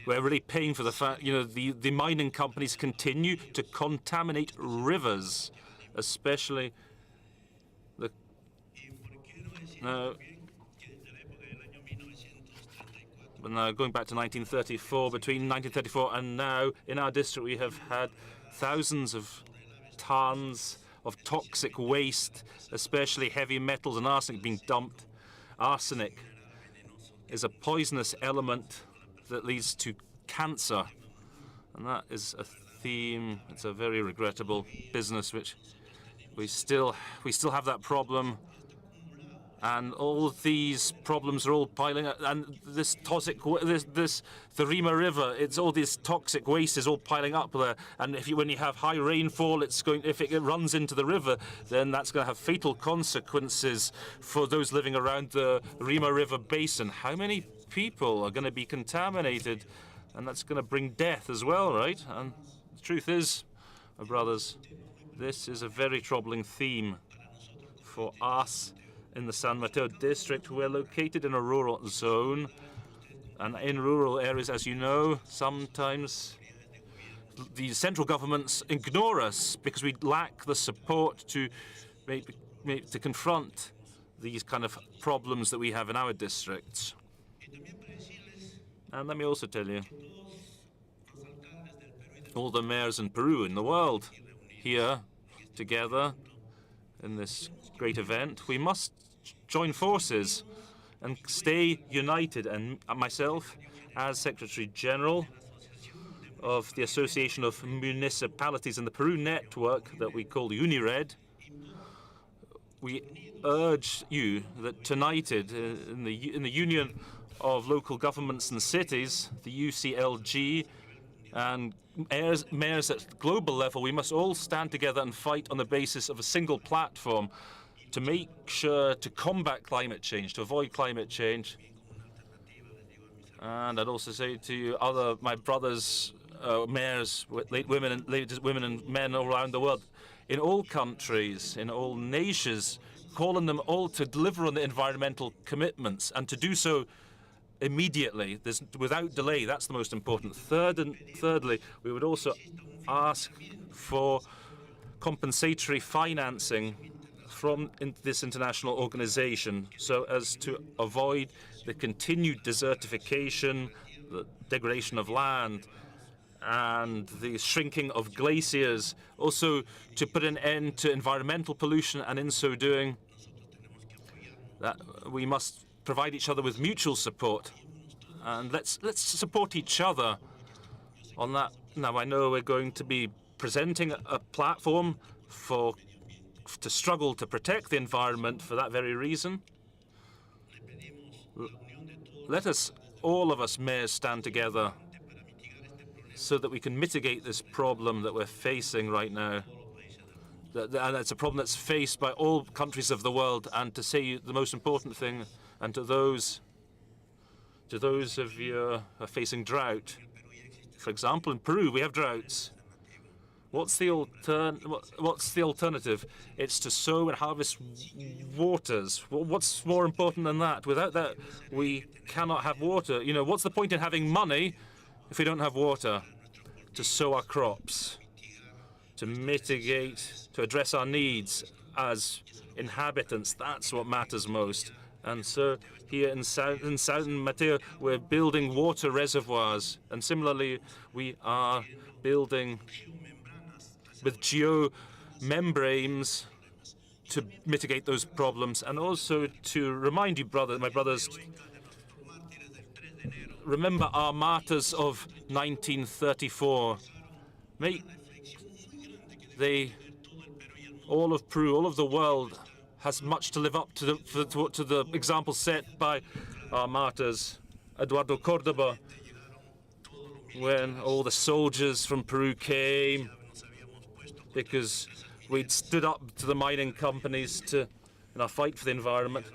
we're really paying for the fact, the mining companies continue to contaminate rivers, especially going back to 1934, between 1934 and now, in our district we have had thousands of tons of toxic waste, especially heavy metals and arsenic being dumped. Arsenic is a poisonous element that leads to cancer. And that is a theme, it's a very regrettable business, which we still have that problem. And all these problems are all piling up, and this toxic, the Rima River, it's all this toxic waste is all piling up there. And when you have high rainfall, if it runs into the river, then that's going to have fatal consequences for those living around the Rima River basin. How many people are going to be contaminated? And that's going to bring death as well, right? And the truth is, my brothers, this is a very troubling theme for us. In the San Mateo district, we're located in a rural zone, and in rural areas, as you know, sometimes the central governments ignore us because we lack the support to confront these kind of problems that we have in our districts. And let me also tell you, all the mayors in Peru, in the world, here together in this great event, we must join forces and stay united. And myself, as Secretary General of the Association of Municipalities in the Peru network that we call UNIRED, we urge you that united in the Union of Local Governments and Cities, the UCLG, and mayors at global level, we must all stand together and fight on the basis of a single platform to make sure to combat climate change, to avoid climate change. And I'd also say to my brothers, mayors, women and men all around the world, in all countries, in all nations, calling them all to deliver on the environmental commitments and to do so immediately, without delay. That's the most important. Thirdly, we would also ask for compensatory financing from this international organization so as to avoid the continued desertification, the degradation of land, and the shrinking of glaciers, also to put an end to environmental pollution, and in so doing, that we must provide each other with mutual support. And let's support each other on that. Now, I know we're going to be presenting a platform to struggle to protect the environment for that very reason. Let us, all of us mayors, stand together so that we can mitigate this problem that we're facing right now. And it's a problem that's faced by all countries of the world. And to say the most important thing, and to those of you who are facing drought, for example, in Peru, we have droughts. What's the alternative? It's to sow and harvest waters. Well, what's more important than that? Without that, we cannot have water. You know, what's the point in having money if we don't have water to sow our crops, to mitigate, to address our needs as inhabitants? That's what matters most. And so here in San Mateo, we're building water reservoirs. And similarly, we are building with geomembranes to mitigate those problems. And also to remind you, my brothers, remember our martyrs of 1934. All of Peru, all of the world has much to live up to the example set by our martyrs. Eduardo Cordoba, when all the soldiers from Peru came, because we'd stood up to the mining companies in our fight for the environment.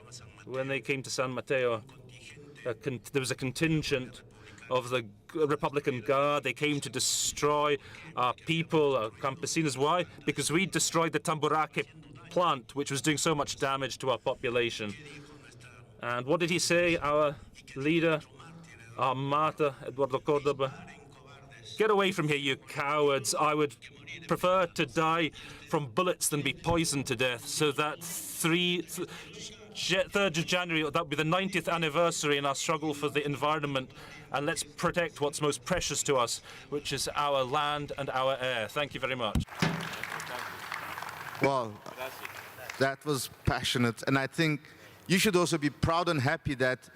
When they came to San Mateo, there was a contingent of the Republican Guard. They came to destroy our people, our campesinos. Why? Because we destroyed the Tamboraque plant, which was doing so much damage to our population. And what did he say, our leader, our martyr, Eduardo Cordoba? Get away from here, you cowards. I would prefer to die from bullets than be poisoned to death. So that 3rd of January, that would be the 90th anniversary in our struggle for the environment. And let's protect what's most precious to us, which is our land and our air. Thank you very much. Well, that was passionate. And I think you should also be proud and happy that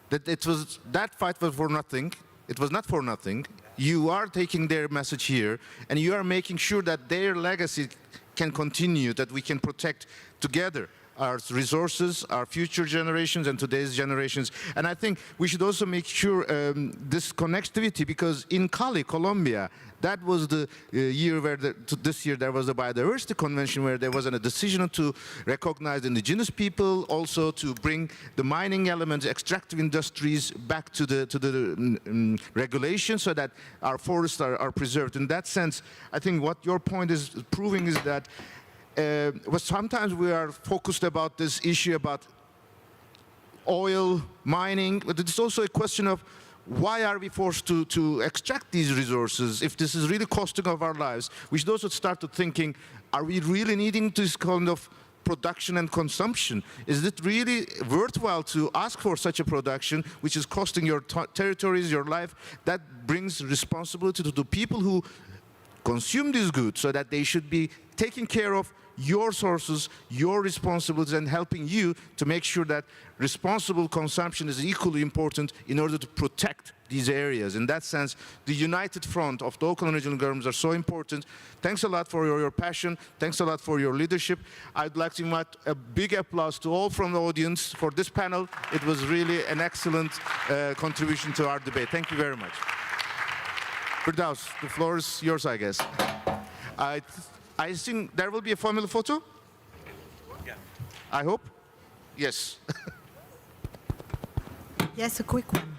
that fight was for nothing. It was not for nothing. You are taking their message here, and you are making sure that their legacy can continue, that we can protect together our resources, our future generations, and today's generations. And I think we should also make sure this connectivity, because in Cali, Colombia, that was the year where this year there was a biodiversity convention where there was a decision to recognize indigenous people, also to bring the mining elements, extractive industries back to the regulation so that our forests are preserved. In that sense, I think what your point is proving is that sometimes we are focused about this issue about oil, mining, but it's also a question of why are we forced to extract these resources if this is really costing of our lives? We should also start to thinking, are we really needing this kind of production and consumption? Is it really worthwhile to ask for such a production which is costing your territories, your life? That brings responsibility to the people who consume these goods, so that they should be taking care of your sources, your responsibilities, and helping you to make sure that responsible consumption is equally important in order to protect these areas. In that sense, the united front of local and regional governments are so important. Thanks a lot for your passion. Thanks a lot for your leadership. I'd like to invite a big applause to all from the audience for this panel. It was really an excellent contribution to our debate. Thank you very much. Firdaus, the floor is yours, I guess. I think there will be a family photo? Yeah. I hope? Yes. Yes, a quick one.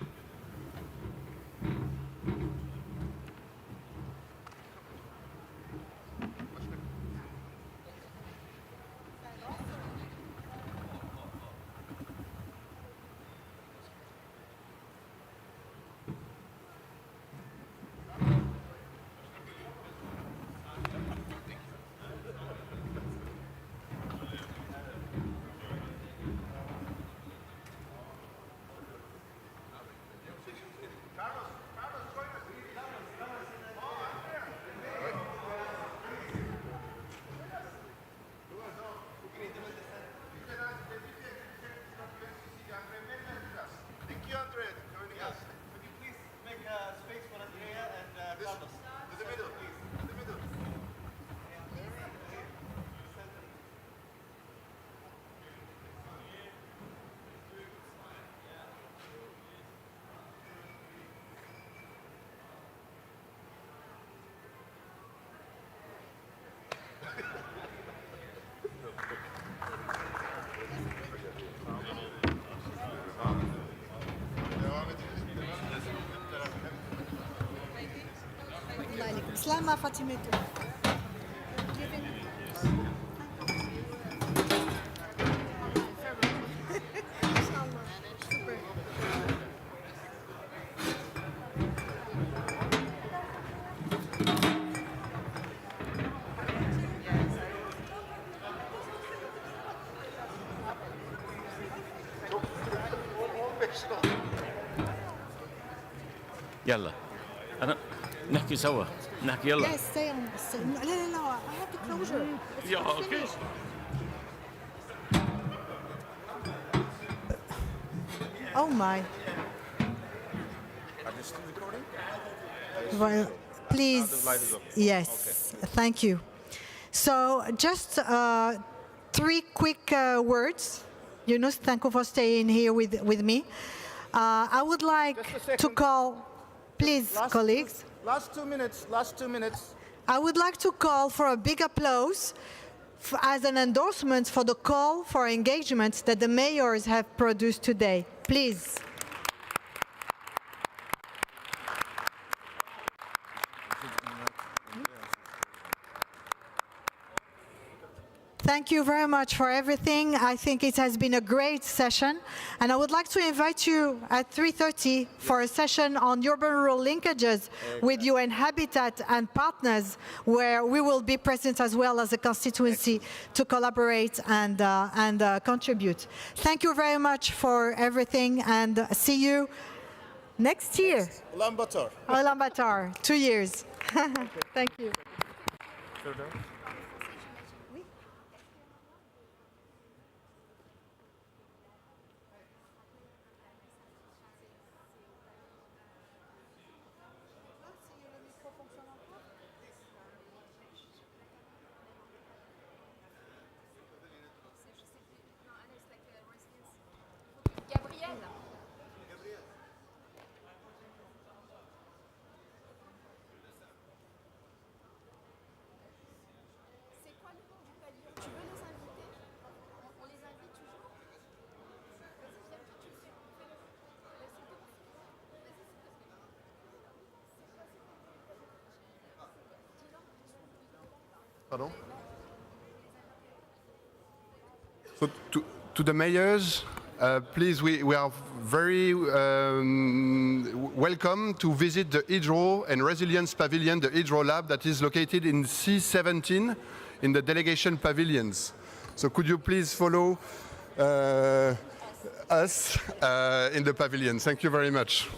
Slama Fatimetu. يلا أنا نحكي سوا نحكي يلا. Yes, stay on. لا لا لا, I have the closure. Yeah, okay. Oh my. Are you still recording? Well, please. Yes, thank you. So just 3 quick words. Yunus, thank you for staying here with me. I would like to call, please, colleagues. Last 2 minutes, last 2 minutes. I would like to call for a big applause as an endorsement for the call for engagement that the mayors have produced today. Please. Thank you very much for everything. I think it has been a great session. And I would like to invite you at 3:30 for a session on urban-rural linkages with UN Habitat and partners, where we will be present as well as a constituency to collaborate and contribute. Thank you very much for everything, and see you next year. Ulaanbaatar. Ulaanbaatar, 2 years. Thank you. Pardon? So to the mayors, please, we are very welcome to visit the Hydro and Resilience Pavilion, the Hydro Lab that is located in C17 in the delegation pavilions. So could you please follow us in the pavilion? Thank you very much.